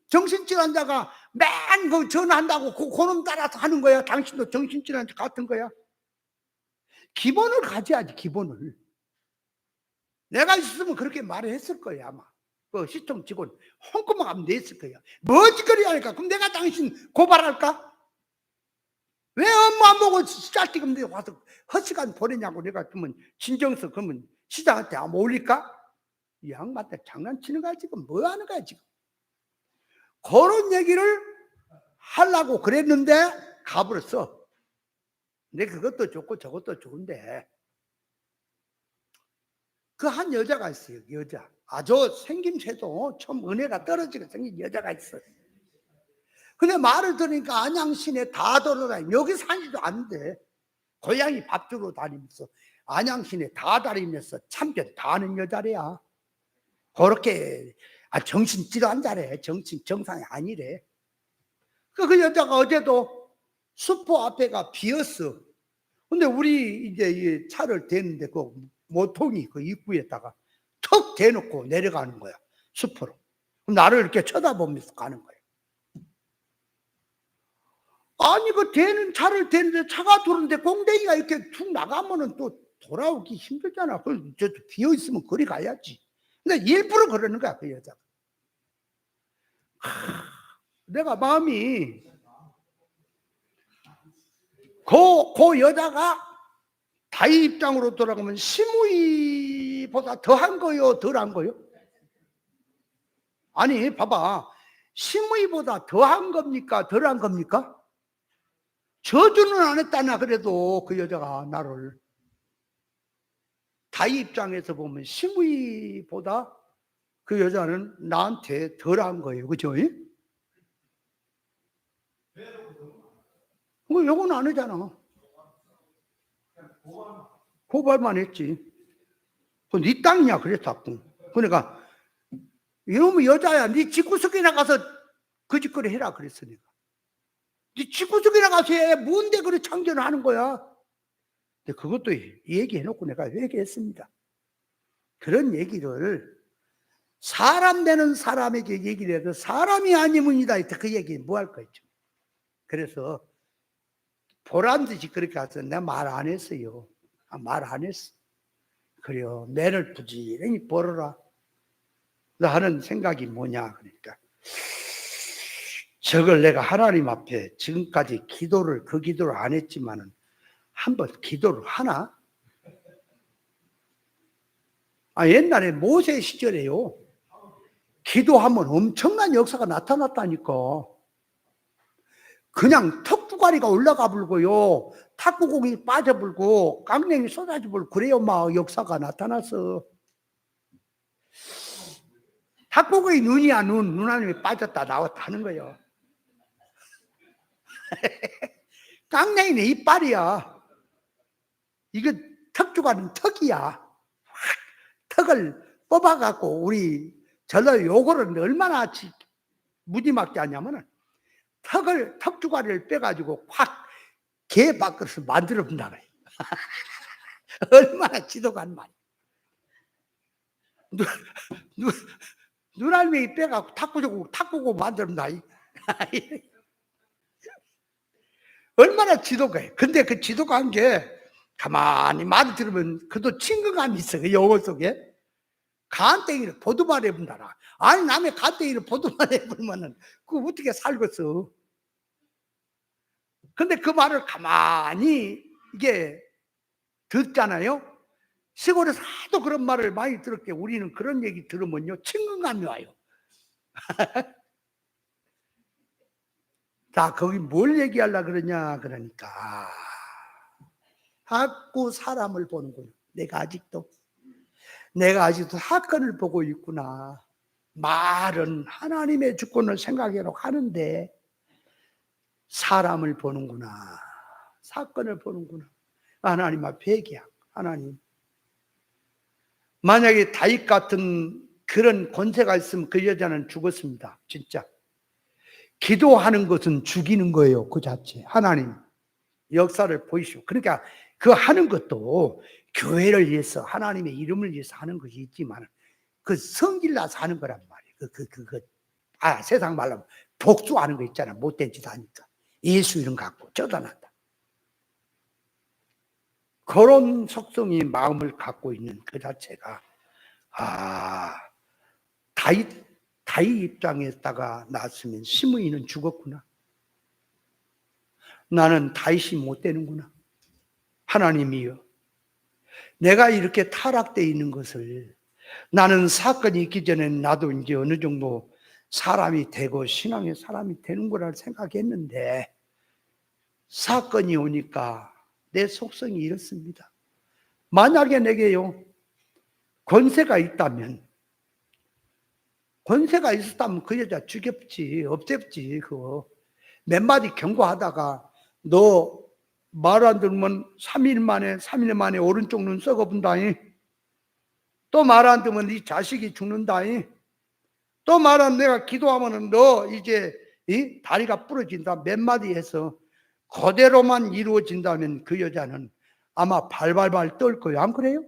정신질환자가 맨 그 전화한다고 그놈 따라서 하는 거야. 당신도 정신질환자 같은 거야. 기본을 가져야지. 기본을. 내가 있었으면 그렇게 말을 했을 거야 아마. 그 시청 직원 홍콩만 하면 냈을 거야. 뭐 짓거리 하니까. 그럼 내가 당신 고발할까? 왜 업무 안 보고 시작지금 와서 헛시간 보내냐고. 내가 그러면 진정서 그러면 시장한테 안 올릴까? 이 양반들 장난치는 거야 지금. 뭐 하는 거야 지금. 그런 얘기를 하려고 그랬는데 가버렸어. 근데 그것도 좋고 저것도 좋은데 그 한 여자가 있어요. 여자 아주 생김새도 좀 은혜가 떨어지게 생긴 여자가 있어요. 근데 말을 들으니까 안양시내 다 돌아다니고 여기 사지도 않는데 고양이 밥 주러 다니면서 안양시내 다 다니면서 참견 다 하는 여자래야. 그렇게 정신질환자래. 정상이 아니래. 그 여자가 어제도 슈퍼 앞에가 비었어. 근데 우리 이제 이 차를 대는데 그 모통이 그 입구에다가 턱 대놓고 내려가는 거야. 슈퍼로. 나를 이렇게 쳐다보면서 가는 거야. 그 차를 대는데 차가 들어오는데 공댕이가 이렇게 툭 나가면은 또 돌아오기 힘들잖아. 그래서 비어 있으면 거리 가야지. 근데 일부러 그러는 거야, 그 여자가. 내가 마음이 그 여자가 다윗 입장으로 돌아가면 시므이보다 더한 거요, 덜한 거요? 아니, 봐봐. 시므이보다 더한 겁니까, 덜한 겁니까? 저주는 안 했다나 그래도 그 여자가 나를. 다윗 입장에서 보면 시므이보다 그 여자는 나한테 덜한 거예요. 그죠? 뭐 요건 안 하잖아. 고발만 했지. 네 땅이냐 그랬다고. 그러니까 이놈의 여자야, 네 집구석에 나가서 그 짓거리 해라 그랬어 내가. 네 집구석에 나가서 해. 뭔데 그래 창전을 하는 거야. 근데 그것도 얘기해놓고 내가 회개했습니다. 그런 얘기를 사람 되는 사람에게 얘기를 해도 사람이 아니면이다. 그 얘기 뭐 할 거 있죠. 그래서 보란듯이 그렇게 해서 내가 말 안 했어요. 말 안 했어. 그래요. 매를 부지런히 벌어라. 하는 생각이 뭐냐 그러니까 저걸 내가 하나님 앞에 지금까지 그 기도를 안 했지만은 한번 기도를 하나? 옛날에 모세 시절에요. 기도하면 엄청난 역사가 나타났다니까. 그냥 턱두가리가 올라가 불고요. 탁구공이 빠져 불고 깡냉이 쏟아져 불고 그래요 막 역사가 나타났어. 탁구공이 눈이야 눈 안에 빠졌다 나왔다 하는 거예요. 깡냉이는 이빨이야. 이거 턱주가는 턱이야. 턱을 뽑아갖고 우리 전라 요거를 얼마나 무지막지 하냐면은 턱주가리를 빼가지고 확 개 밖으로 만들어 본다 그래. 얼마나 지독한 말이야. 눈알맹이 빼갖고 탁구고 만들어 본다. 얼마나 지독해. 근데 그 지독한 게 가만히 말을 들으면 그도 친근감이 있어. 그 영어 속에. 간땡이를 보도만 해본다라. 아니 남의 간땡이를 보도만 해보면은 그거 어떻게 살겠어. 근데 그 말을 가만히 이게 듣잖아요. 시골에서 하도 그런 말을 많이 들었게 우리는 그런 얘기 들으면요 친근감이 와요. 자, 거기 뭘 얘기하려고 그러냐 그러니까 자꾸 사람을 보는구나. 내가 아직도 사건을 보고 있구나. 말은 하나님의 주권을 생각하려고 하는데 사람을 보는구나. 사건을 보는구나. 하나님 앞에 회개하고 하나님. 만약에 다윗 같은 그런 권세가 있으면 그 여자는 죽었습니다. 진짜. 기도하는 것은 죽이는 거예요. 그 자체. 하나님 역사를 보이시오. 그러니까 그 하는 것도 교회를 위해서 하나님의 이름을 위해서 하는 것이 있지만 그 성질 나서 하는 거란 말이에요. 세상 말로 하면 복수하는 거 있잖아. 못된 짓 하니까. 예수 이름 갖고 쩌다난다. 그런 속성이 마음을 갖고 있는 그 자체가 다윗 입장에다가 났으면 시므이는 죽었구나. 나는 다윗이 못 되는구나. 하나님이여, 내가 이렇게 타락되어 있는 것을 나는 사건이 있기 전에 나도 이제 어느 정도 사람이 되고 신앙의 사람이 되는 거라 생각했는데 사건이 오니까 내 속성이 이렇습니다. 만약에 내게요 권세가 있다면, 권세가 있었다면 그 여자 죽였지, 없앴지. 그거 몇 마디 경고하다가 너 말 안 들으면 3일 만에 오른쪽 눈 썩어본다니. 또 말 안 들으면 네 자식이 죽는다니. 또 말 안 내가 기도하면은 너 이제 다리가 부러진다. 몇 마디 해서 그대로만 이루어진다면 그 여자는 아마 발발발 떨 거예요. 안 그래요?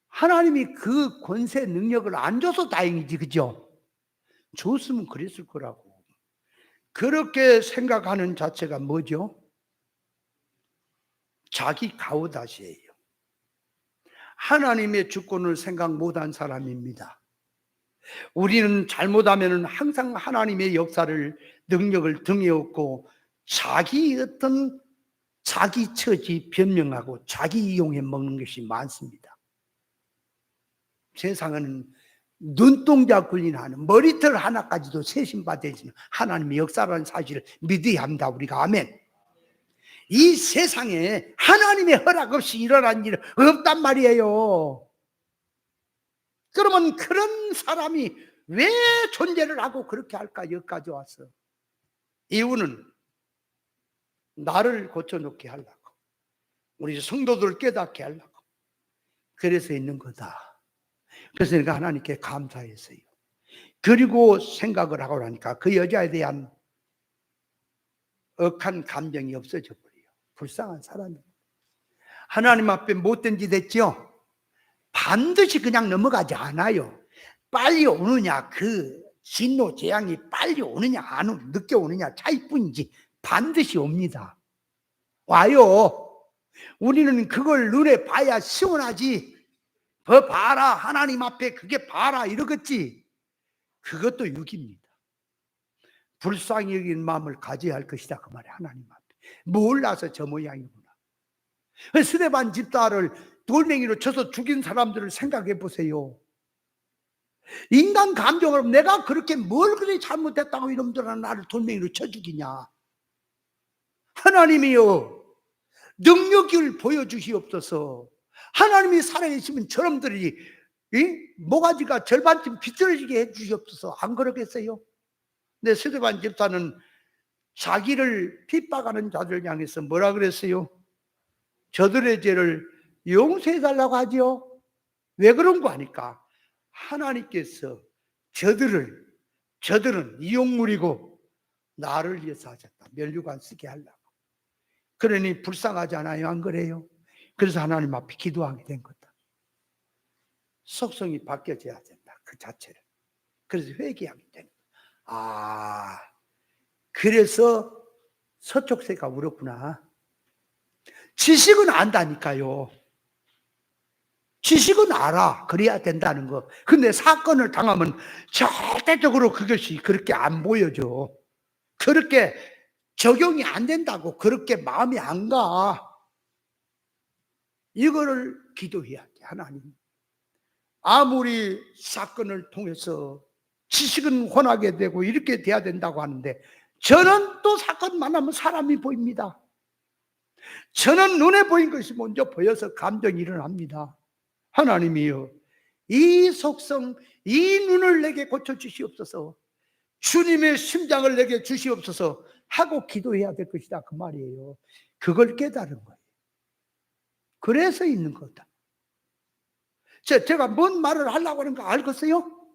하나님이 그 권세 능력을 안 줘서 다행이지, 그죠? 줬으면 그랬을 거라고. 그렇게 생각하는 자체가 뭐죠? 자기 가오다시예요. 하나님의 주권을 생각 못한 사람입니다. 우리는 잘못하면 항상 하나님의 역사를 능력을 등에 업고 자기 어떤 자기 처지 변명하고 자기 이용해 먹는 것이 많습니다. 세상은 눈동자 굴린 하는 머리털 하나까지도 세심받아지는 하나님의 역사라는 사실을 믿어야 합니다. 우리가. 아멘. 이 세상에 하나님의 허락 없이 일어난 일은 없단 말이에요. 그러면 그런 사람이 왜 존재를 하고 그렇게 할까? 여기까지 왔어. 이유는 나를 고쳐놓게 하려고, 우리 성도들을 깨닫게 하려고, 그래서 있는 거다. 그래서 내가 하나님께 감사했어요. 그리고 생각을 하고 나니까 그 여자에 대한 억한 감정이 없어져 버려요. 불쌍한 사람이에요. 하나님 앞에 못된 짓 했죠? 반드시 그냥 넘어가지 않아요. 빨리 오느냐, 그 진노 재앙이 빨리 오느냐 안 오느냐, 늦게 오느냐 차이뿐이지 반드시 옵니다. 와요. 우리는 그걸 눈에 봐야 시원하지. 봐라, 하나님 앞에 그게 봐라 이러겠지. 그것도 육입니다. 불쌍히 여긴 마음을 가져야 할 것이다 그 말이야. 하나님 앞에 몰라서 저 모양이구나. 스데반 집사를 돌멩이로 쳐서 죽인 사람들을 생각해 보세요. 인간 감정으로 내가 그렇게 뭘 그래 잘못했다고 이놈들은 나를 돌멩이로 쳐 죽이냐. 하나님이요, 능력을 보여주시옵소서. 하나님이 살아계시면 저놈들이 모가지가 절반쯤 비틀어지게 해주시옵소서. 안 그러겠어요? 근데 스데반 집사는 자기를 핍박하는 자들 향해서 뭐라 그랬어요? 저들의 죄를 용서해달라고 하지요. 왜 그런 거 아니까? 하나님께서 저들은 이용물이고 나를 위해서 하셨다. 면류관 쓰게 하려고. 그러니 불쌍하지 않아요? 안 그래요? 그래서 하나님 앞에 기도하게 된 거다. 속성이 바뀌어져야 된다. 그 자체를. 그래서 회개하게 된 거다. 아, 그래서 서촉새가 울었구나. 지식은 안다니까요. 지식은 알아. 그래야 된다는 거. 근데 사건을 당하면 절대적으로 그것이 그렇게 안 보여져. 그렇게 적용이 안 된다고. 그렇게 마음이 안 가. 이거를 기도해야 돼. 하나님, 아무리 사건을 통해서 지식은 혼하게 되고 이렇게 돼야 된다고 하는데, 저는 또 사건 만나면 사람이 보입니다. 저는 눈에 보인 것이 먼저 보여서 감정이 일어납니다. 하나님이여, 이 속성, 이 눈을 내게 고쳐주시옵소서. 주님의 심장을 내게 주시옵소서 하고 기도해야 될 것이다 그 말이에요. 그걸 깨달은 거예요. 그래서 있는 거다. 제가 뭔 말을 하려고 하는 거 알겠어요?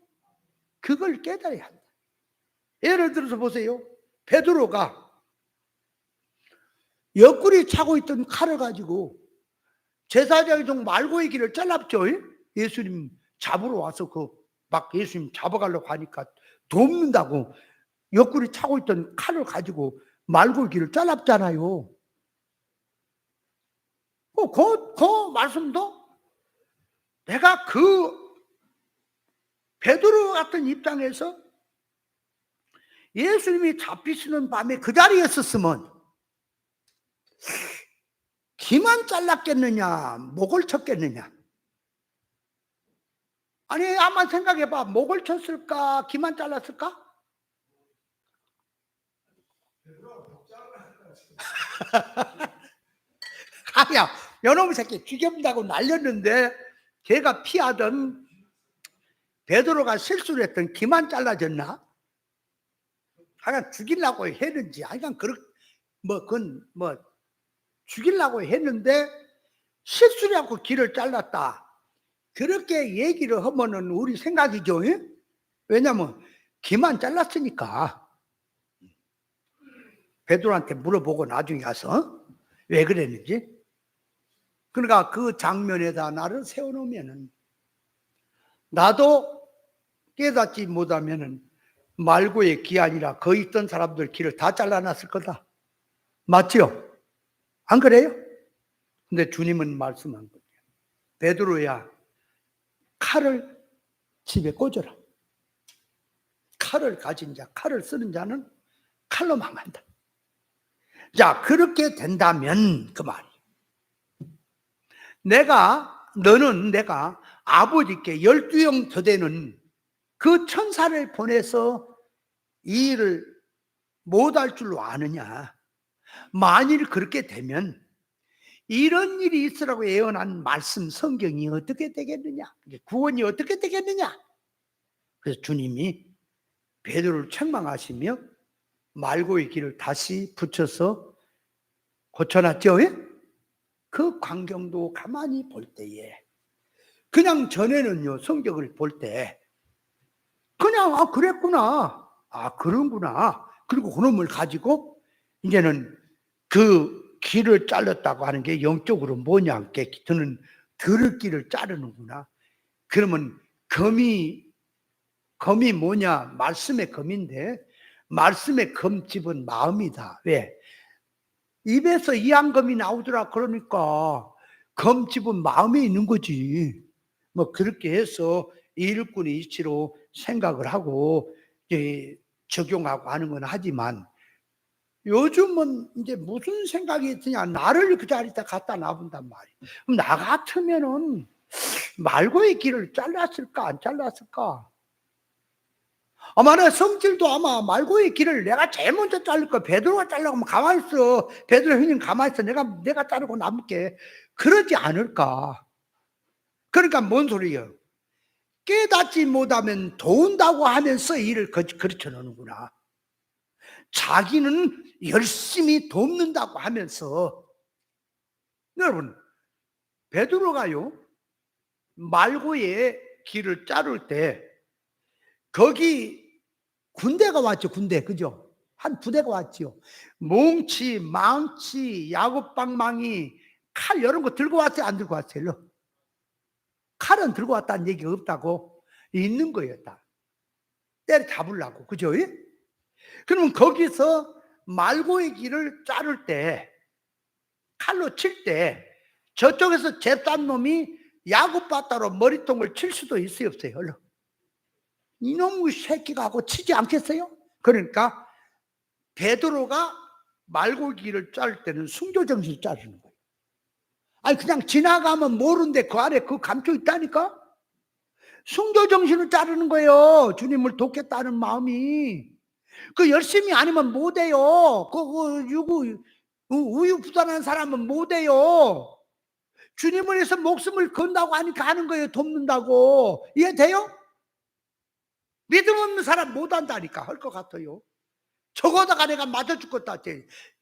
그걸 깨달아야 한다. 예를 들어서 보세요. 베드로가 옆구리 차고 있던 칼을 가지고 제사장의 종 말고의 길을 잘랐죠. 예수님 잡으러 와서 막 예수님 잡아가려고 하니까 돕는다고 옆구리 차고 있던 칼을 가지고 말고의 길을 잘랐잖아요. 그 말씀도 내가 베드로 같은 입장에서 예수님이 잡히시는 밤에 그 자리에 있었으면 귀만 잘랐겠느냐, 목을 쳤겠느냐. 아니, 한번 생각해봐. 목을 쳤을까, 귀만 잘랐을까? 아야, 여놈의 새끼 죽여본다고 날렸는데 걔가 피하던 베드로가 실수를 했던 귀만 잘라졌나? 하여간 죽이려고 했는지, 하여간 그건 죽이려고 했는데 실수를 하고 귀를 잘랐다. 그렇게 얘기를 하면은 우리 생각이죠. 왜냐면 귀만 잘랐으니까. 베드로한테 물어보고 나중에 가서 왜 그랬는지. 그러니까 그 장면에다 나를 세워놓으면은 나도 깨닫지 못하면은 말고의 귀 아니라 거기 있던 사람들 귀를 다 잘라놨을 거다. 맞죠? 안 그래요? 근데 주님은 말씀한 거예요. 베드로야, 칼을 집에 꽂아라. 칼을 가진 자, 칼을 쓰는 자는 칼로 망한다. 자, 그렇게 된다면 그 말이에요. 내가 아버지께 12형 더 되는 그 천사를 보내서 이 일을 못할 줄로 아느냐. 만일 그렇게 되면 이런 일이 있으라고 예언한 말씀 성경이 어떻게 되겠느냐, 구원이 어떻게 되겠느냐. 그래서 주님이 베드로를 책망하시며 말고의 길을 다시 붙여서 고쳐놨죠. 그 광경도 가만히 볼 때에, 그냥 전에는요, 성경을 볼 때 그냥 그랬구나, 그런구나, 그리고 그놈을 가지고 이제는 그 길을 잘랐다고 하는 게 영적으로 뭐냐, 저는 들을 길을 자르는구나. 그러면 검이 뭐냐, 말씀의 검인데, 말씀의 검집은 마음이다. 왜? 입에서 이한검이 나오더라 그러니까 검집은 마음에 있는 거지. 뭐 그렇게 해서 일꾼의 이치로 생각을 하고 적용하고 하는 건 하지만, 요즘은 이제 무슨 생각이 드냐, 나를 그 자리에다 갖다 놔본단 말이야. 그럼 나 같으면은 말고의 길을 잘랐을까 안 잘랐을까? 아마 내 성질도 아마 말고의 길을 내가 제일 먼저 자를 거야. 베드로가 자르고 하면 가만히 있어. 베드로 형님 가만히 있어. 내가 자르고 남을게. 그러지 않을까? 그러니까 뭔 소리예요? 깨닫지 못하면 도운다고 하면서 일을 가르쳐 놓는구나. 자기는 열심히 돕는다고 하면서. 여러분, 베드로가요, 말고의 길을 자를 때 거기 군대가 왔죠. 군대, 그죠? 한 부대가 왔죠. 몽치, 망치, 야곱방망이, 칼 이런 거 들고 왔어요? 안 들고 왔어요? 칼은 들고 왔다는 얘기가 없다고. 있는 거예요. 다 때려 잡으려고, 그죠? 그러면 거기서 말고의 길을 자를 때, 칼로 칠 때 저쪽에서 잽싼 놈이 야구바따로 머리통을 칠 수도 있어요, 없어요? 얼른. 이놈의 새끼가 하고 치지 않겠어요? 그러니까 베드로가 말고기를 자를 때는 순교정신을 자르는 거예요. 아니 그냥 지나가면 모르는데 그 안에 그 감춰 있다니까? 순교정신을 자르는 거예요. 주님을 돕겠다는 마음이. 그 열심히 아니면 못해요. 우유부단한 사람은 못해요. 주님을 위해서 목숨을 건다고 하니까 하는 거예요. 돕는다고. 이해돼요? 믿음 없는 사람 못한다니까. 할 것 같아요. 저거다가 내가 맞아 죽겠다.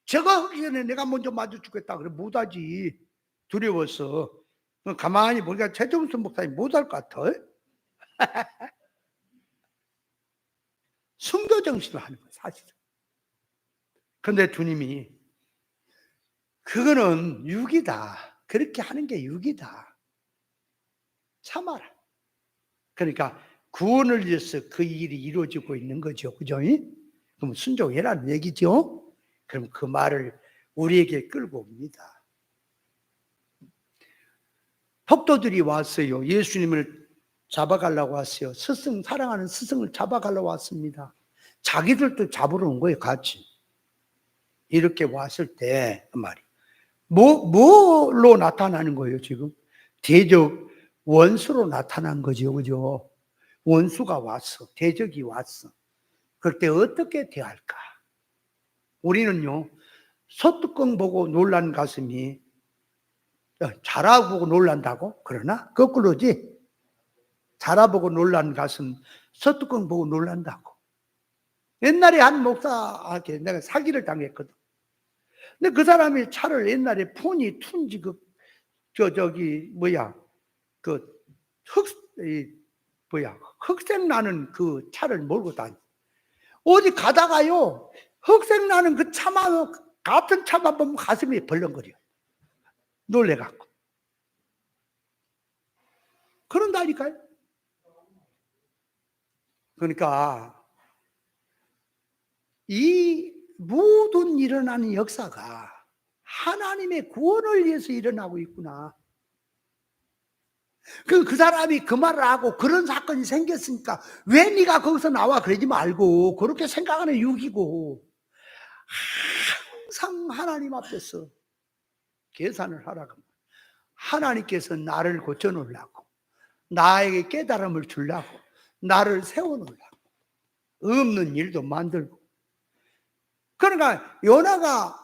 저거 하기 전에 내가 먼저 맞아 죽겠다. 그래 못하지. 두려워서. 가만히 보니까 최정순 목사님 못할 것 같아. 순교정신을 하는 거예요, 사실은. 그런데 주님이 그거는 육이다. 그렇게 하는 게 육이다. 참아라. 그러니까 구원을 위해서 그 일이 이루어지고 있는 거죠. 그죠? 그럼 순종해라는 얘기죠. 그럼 그 말을 우리에게 끌고 옵니다. 폭도들이 왔어요. 예수님을 잡아가려고 왔어요. 사랑하는 스승을 잡아가려고 왔습니다. 자기들도 잡으러 온 거예요, 같이. 이렇게 왔을 때, 그 말이. 뭘로 나타나는 거예요, 지금? 대적 원수로 나타난 거죠, 그죠? 원수가 왔어. 대적이 왔어. 그럴 때 어떻게 대할까? 우리는요, 소뚜껑 보고 놀란 가슴이 자라보고 놀란다고? 그러나? 거꾸로지? 자라보고 놀란 가슴, 소뚜껑 보고 놀란다고. 옛날에 한 목사한테 내가 사기를 당했거든. 근데 그 사람이 차를 옛날에 폰이 툰지 흑색 나는 그 차를 몰고 다니. 어디 가다가요, 흑색 나는 그 차만, 같은 차만 보면 가슴이 벌렁거려. 놀래갖고. 그런다니까요. 그러니까, 이 모든 일어나는 역사가 하나님의 구원을 위해서 일어나고 있구나. 그 사람이 그 말을 하고 그런 사건이 생겼으니까 왜 네가 거기서 나와 그러지 말고, 그렇게 생각하는 육이고, 항상 하나님 앞에서 계산을 하라고. 하나님께서 나를 고쳐놓으려고, 나에게 깨달음을 주려고, 나를 세워놓으려고 없는 일도 만들고. 그러니까 요나가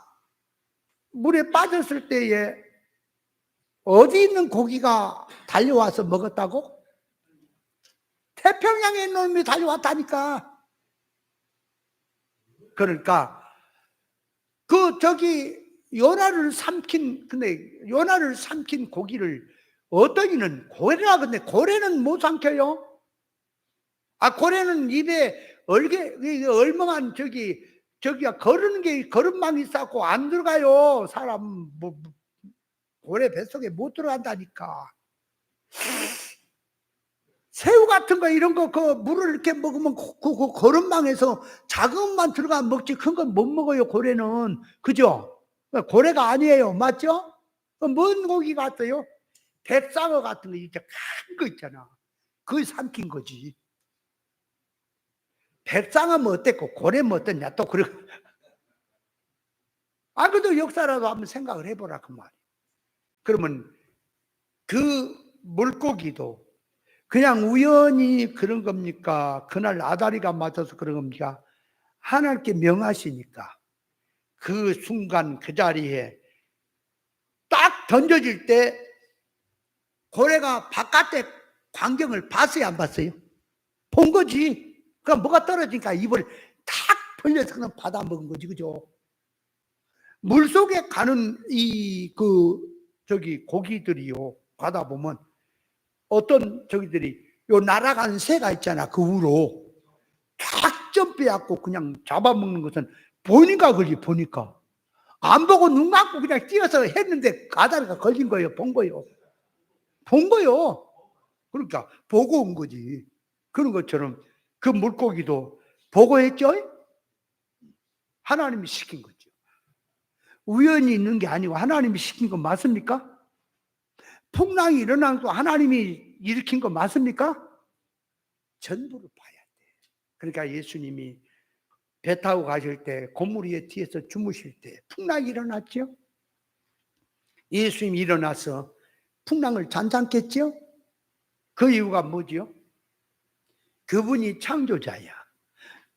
물에 빠졌을 때에 어디 있는 고기가 달려와서 먹었다고? 태평양에 있는 놈이 달려왔다니까. 그러니까 요나를 삼킨 고기를 어떤 이는 고래라. 근데 고래는 못 삼켜요. 고래는 입에 얼멍한 저기야 거르는 게 거름망이 쌓고 안 들어가요. 사람 고래 뱃속에 못 들어간다니까. 새우 같은 거 이런 거 그 물을 이렇게 먹으면 그 거름망에서 작은 것만 들어가 먹지 큰 건 못 먹어요. 고래는. 그죠? 고래가 아니에요. 맞죠? 뭔 고기 같아요? 백상어 같은 거 이렇게 큰 거 있잖아. 그걸 삼킨 거지. 백상어 뭐 어땠고 고래 뭐 어땠냐 또 그래. 그래도 역사라도 한번 생각을 해보라 그 말이야. 그러면 그 물고기도 그냥 우연히 그런 겁니까? 그날 아다리가 맞아서 그런 겁니까? 하나님께 명하시니까 그 순간 그 자리에 딱 던져질 때 고래가 바깥에 광경을 봤어요, 안 봤어요? 본 거지. 그럼 뭐가 떨어지니까 입을 탁 벌려서 그냥 받아 먹은 거지, 그죠? 물 속에 가는 고기들이요, 가다 보면 어떤 저기들이 요 날아가는 새가 있잖아. 그 위로 탁 점프해갖고 그냥 잡아먹는 것은 보니까 걸리. 보니까 안 보고 눈 감고 그냥 뛰어서 했는데 가다리가 걸린 거예요. 본 거예요. 그러니까 보고 온 거지. 그런 것처럼 그 물고기도 보고 했죠. 하나님이 시킨 거죠. 우연히 있는 게 아니고 하나님이 시킨 거 맞습니까? 풍랑이 일어난 거 하나님이 일으킨 거 맞습니까? 전부를 봐야 돼. 그러니까 예수님이 배 타고 가실 때 고물 위에 뒤에서 주무실 때 풍랑이 일어났죠. 예수님이 일어나서 풍랑을 잔잔했죠. 그 이유가 뭐죠? 그분이 창조자야.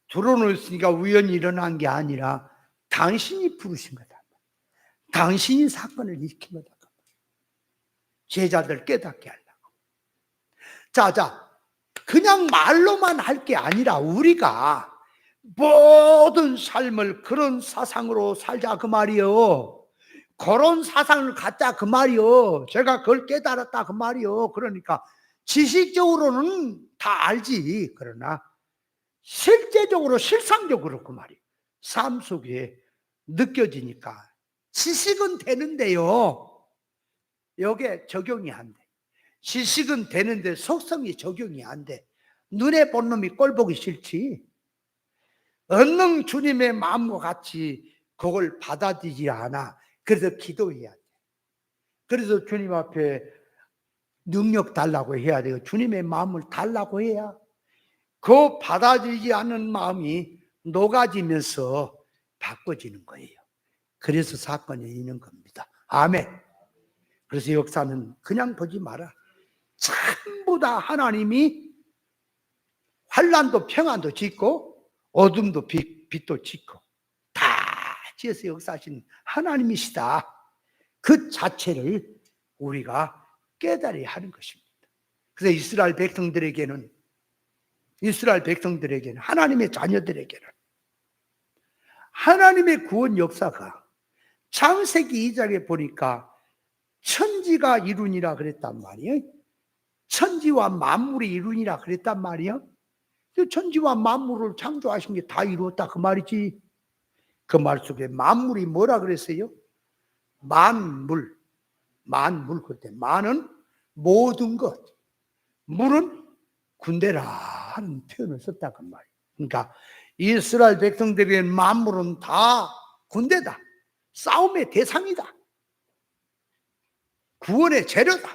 들어놓으니까 우연히 일어난 게 아니라 당신이 부르신 거다. 당신이 사건을 일으킨 거다. 제자들 깨닫게 하려고. 자, 그냥 말로만 할 게 아니라 우리가 모든 삶을 그런 사상으로 살자 그 말이요. 그런 사상을 갖자 그 말이요. 제가 그걸 깨달았다 그 말이요. 그러니까 지식적으로는 다 알지. 그러나 실제적으로 실상적으로 그 말이에요. 삶 속에 느껴지니까 지식은 되는데요. 여기에 적용이 안 돼. 지식은 되는데 속성이 적용이 안 돼. 눈에 본 놈이 꼴 보기 싫지. 얼른 주님의 마음과 같이 그걸 받아들이지 않아. 그래서 기도해야 돼. 그래서 주님 앞에 능력 달라고 해야 돼요. 주님의 마음을 달라고 해야 그 받아들이지 않는 마음이 녹아지면서 바꿔지는 거예요. 그래서 사건이 있는 겁니다. 아멘. 그래서 역사는 그냥 보지 마라. 전부 다 하나님이 환난도 평안도 짓고 어둠도 빛도 짓고 다 지어서 역사하신 하나님이시다. 그 자체를 우리가 깨달아야 하는 것입니다. 그래서 이스라엘 백성들에게는 하나님의 자녀들에게는 하나님의 구원 역사가 창세기 2장에 보니까 천지가 이루니라 그랬단 말이에요. 천지와 만물이 이루니라 그랬단 말이에요. 천지와 만물을 창조하신 게 다 이루었다 그 말이지. 그 말 속에 만물이 뭐라 그랬어요? 만물. 그때 만은 모든 것, 물은 군대라는 표현을 썼다 그 말이에요. 그러니까 이스라엘 백성들에게는 만물은 다 군대다. 싸움의 대상이다. 구원의 재료다.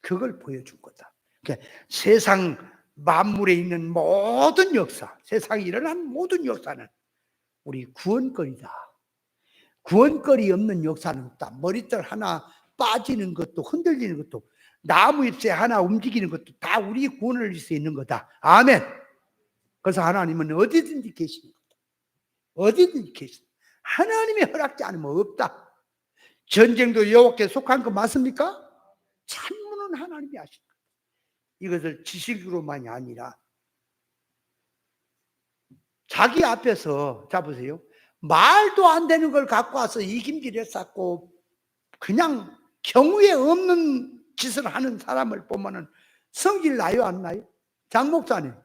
그걸 보여준 거다. 그러니까 세상 만물에 있는 모든 역사, 세상에 일어난 모든 역사는 우리 구원거리다. 구원거리 없는 역사는 없다. 머리털 하나 빠지는 것도 흔들리는 것도 나무 잎새 하나 움직이는 것도 다 우리 구원을 위해서 있는 거다. 아멘. 그래서 하나님은 어디든지 계십니다. 어디든지 계십니다. 하나님의 허락지 않으면 없다. 전쟁도 여호와께 속한 거 맞습니까? 참무는 하나님이 하신 것. 이것을 지식으로만이 아니라 자기 앞에서, 자 보세요, 말도 안 되는 걸 갖고 와서 이김질 했었고 그냥 경우에 없는 짓을 하는 사람을 보면은 성질 나요 안 나요? 장 목사님,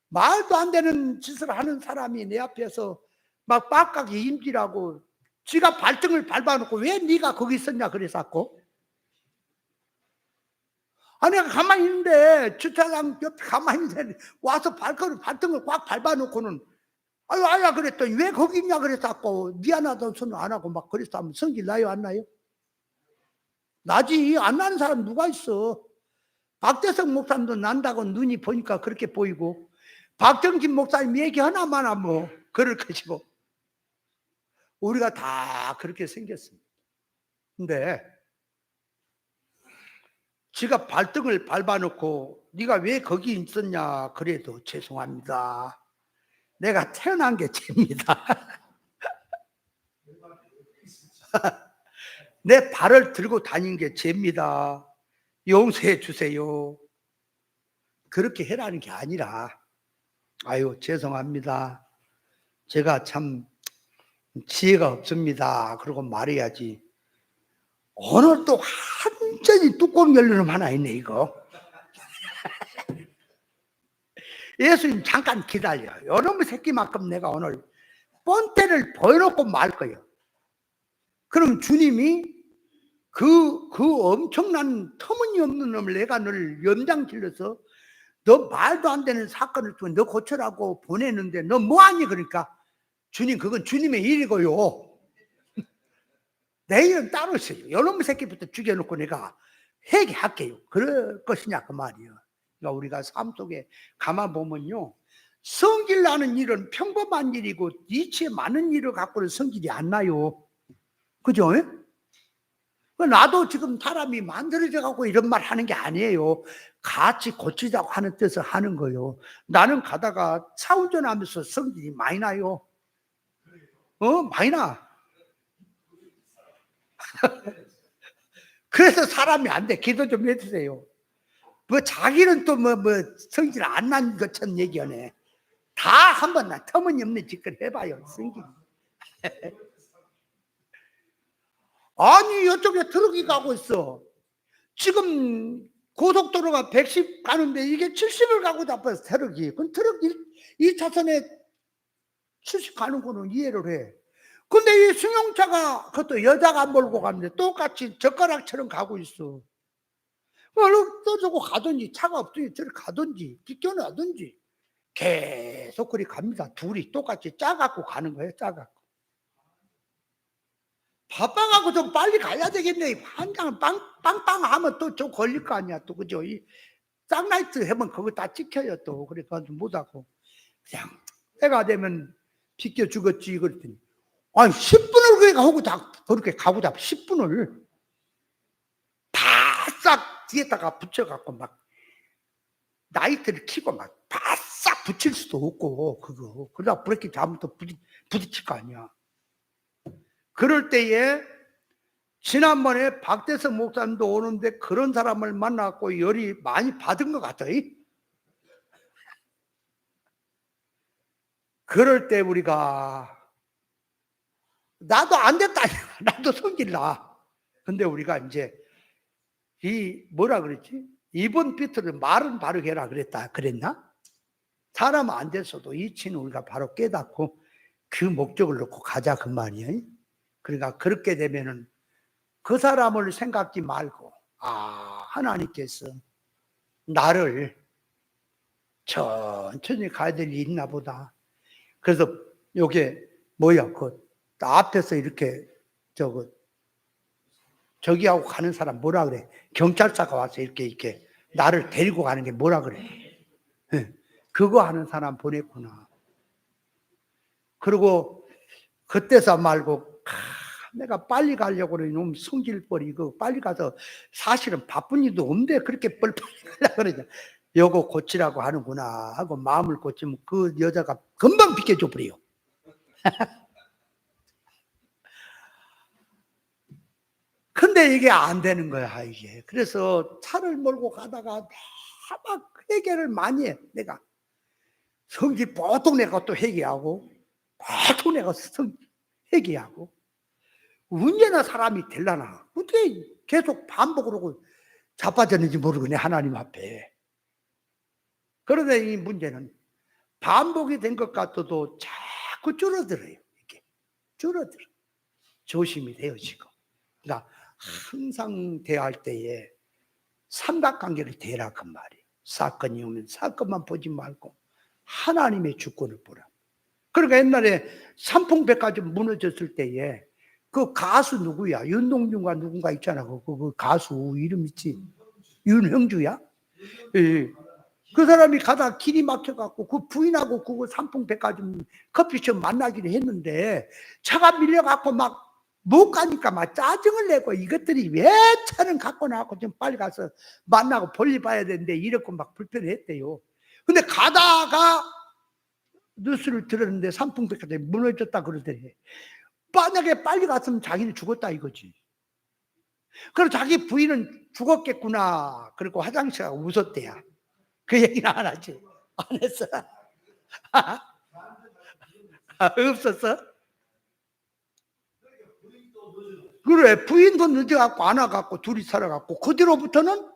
말도 안 되는 짓을 하는 사람이 내 앞에서 막 빡빡 이김질하고 지가 발등을 밟아놓고 왜 네가 거기 있었냐 그랬었고, 아니 가만히 있는데 주차장 옆에 가만히 있는데 와서 발등을 꽉 밟아놓고는 아유 아야 그랬더니 왜 거기 있냐 그랬었고 미안하다는 소리 안 하고 막 그랬으면 성질 나요 안 나요? 나지. 안 나는 사람 누가 있어? 박대성 목사님도 난다고 눈이 보니까 그렇게 보이고 박정진 목사님 얘기 하나마나 뭐 그럴 것이고 우리가 다 그렇게 생겼습니다. 근데 지가 발등을 밟아놓고 네가 왜 거기 있었냐 그래도 죄송합니다. 내가 태어난 게 죄입니다. 내 발을 들고 다닌 게 죄입니다. 용서해 주세요. 그렇게 해라는 게 아니라 아유 죄송합니다. 제가 참 지혜가 없습니다. 그러고 말해야지. 오늘 또 완전히 뚜껑 열린 놈 하나 있네 이거. 예수님 잠깐 기다려. 요놈의 새끼만큼 내가 오늘 뻔때를 보여놓고 말 거예요. 그럼 주님이 그 엄청난 터무니없는 놈을 내가 널 연장질러서 너 말도 안 되는 사건을 통해 너 고쳐라고 보내는데 너 뭐하니? 그러니까 주님 그건 주님의 일이고요. 내 일은 따로 있어요. 요놈의 새끼부터 죽여놓고 내가 회개할게요. 그럴 것이냐 그 말이에요. 그러니까 우리가 삶 속에 가만 보면요, 성질 나는 일은 평범한 일이고 이치에 많은 일을 갖고는 성질이 안 나요. 그죠? 나도 지금 사람이 만들어져 갖고 이런 말 하는 게 아니에요. 같이 고치자고 하는 뜻을 하는 거예요. 나는 가다가 차 운전하면서 성질이 많이 나요. 많이 나. 그래서 사람이 안 돼. 기도 좀 해주세요. 뭐 자기는 또 뭐 성질 안 난 것처럼 얘기하네. 다 한번 나 터무니없는 짓을 해봐요. 성질. 아니 이쪽에 트럭이 가고 있어. 지금 고속도로가 110 가는데 이게 70을 가고 잡아서 트럭이. 그럼 트럭 2차선에 70 가는 거는 이해를 해. 근데 이 승용차가 그것도 여자가 몰고 가는데 똑같이 젓가락처럼 가고 있어. 얼른 떠주고 가든지 차가 없으니 저리 가든지 비껴나든지 계속 그리 갑니다. 둘이 똑같이 짜갖고 가는 거예요. 짜갖고. 바빠갖고 좀 빨리 가야 되겠네. 한 장은 빵빵 하면 또 좀 걸릴 거 아니야. 또 그죠? 이 쌍라이트 하면 그거 다 찍혀요. 또 그래서 못하고 그냥 때가 되면 비껴 죽었지 그랬더니 아니 10분을 그래 가고 다 그렇게 가고 잡 10분을 바싹 뒤에다가 붙여갖고 막 라이트를 켜고 막 바싹 붙일 수도 없고 그거 그러다 브레이크 잡으면 또 부딪힐 거 아니야. 그럴 때에 지난번에 박대성 목사님도 오는데 그런 사람을 만나고 열이 많이 받은 것 같아요. 그럴 때 우리가 나도 안 됐다. 나도 성질 나. 근데 우리가 이제 이 뭐라 그랬지? 이번 비트를 말은 바르게 해라 그랬나? 사람은 안 됐어도 이치는 우리가 바로 깨닫고 그 목적을 놓고 가자 그 말이에요. 그러니까 그렇게 되면은 그 사람을 생각지 말고 하나님께서 나를 천천히 가야 될 일이 있나 보다. 그래서 요게 뭐야 그 앞에서 이렇게 저기하고 가는 사람 뭐라 그래? 경찰차가 와서 이렇게 나를 데리고 가는 게 뭐라 그래? 그거 하는 사람 보냈구나. 그리고 그때서 말고 내가 빨리 가려고 그래. 너무 성질벌이 그 빨리 가서 사실은 바쁜 일도 없는데 그렇게 빨리 가려고 그러냐. 요거 고치라고 하는구나 하고 마음을 고치면 그 여자가 금방 비켜줘 버려요. 근데 이게 안 되는 거야, 이게. 그래서 차를 몰고 가다가 막 회개를 많이 해, 내가. 성질 보통 내가 또 회개하고, 보통 내가 회개하고. 언제나 사람이 될라나. 어떻게 계속 반복으로 자빠졌는지 모르겠네, 하나님 앞에. 그런데 이 문제는 반복이 된 것 같아도 자꾸 줄어들어요, 이게. 줄어들어. 조심이 돼요, 지금. 그러니까 항상 대할 때에 삼각관계를 대라 그 말이에요. 사건이 오면 사건만 보지 말고 하나님의 주권을 보라. 그러니까 옛날에 삼풍백화점 무너졌을 때에 그 가수 누구야? 윤동준과 누군가 있잖아. 그 가수 이름 있지? 윤형주야? 예. 그 사람이 가다 길이 막혀갖고 그 부인하고 그 삼풍백화점 커피숍 만나기로 했는데 차가 밀려갖고 막 못 가니까 막 짜증을 내고 이것들이 왜 차는 갖고 나왔고 좀 빨리 가서 만나고 볼일 봐야 되는데 이렇게 막 불편했대요. 근데 가다가 뉴스를 들었는데 삼풍백화점이 무너졌다 그러더래. 만약에 빨리 갔으면 자기는 죽었다 이거지. 그럼 자기 부인은 죽었겠구나. 그리고 화장실 가서 웃었대야. 그 얘기는 안 하지. 안 했어. 없었어? 그래, 부인도 늦어갖고 안 와갖고 둘이 살아갖고 그 뒤로부터는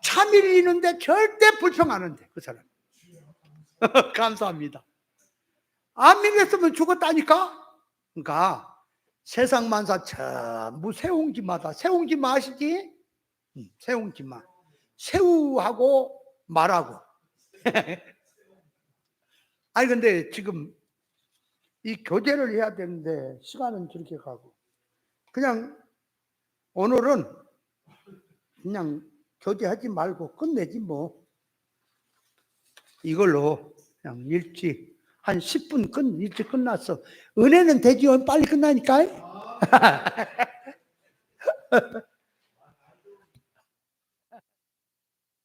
차 밀리는데 절대 불평하는데 그 사람. 감사합니다. 안 밀렸으면 죽었다니까. 그러니까 세상 만사 전부 새옹지마다. 새옹지마 아시지? 새옹지마. 새우하고 말하고. 아니 근데 지금 이 교제를 해야 되는데 시간은 저렇게 가고 그냥 오늘은 그냥 교제하지 말고 끝내지 뭐. 이걸로 그냥 일찍 한 10분 일찍 끝났어. 은혜는 되지 빨리 끝나니까.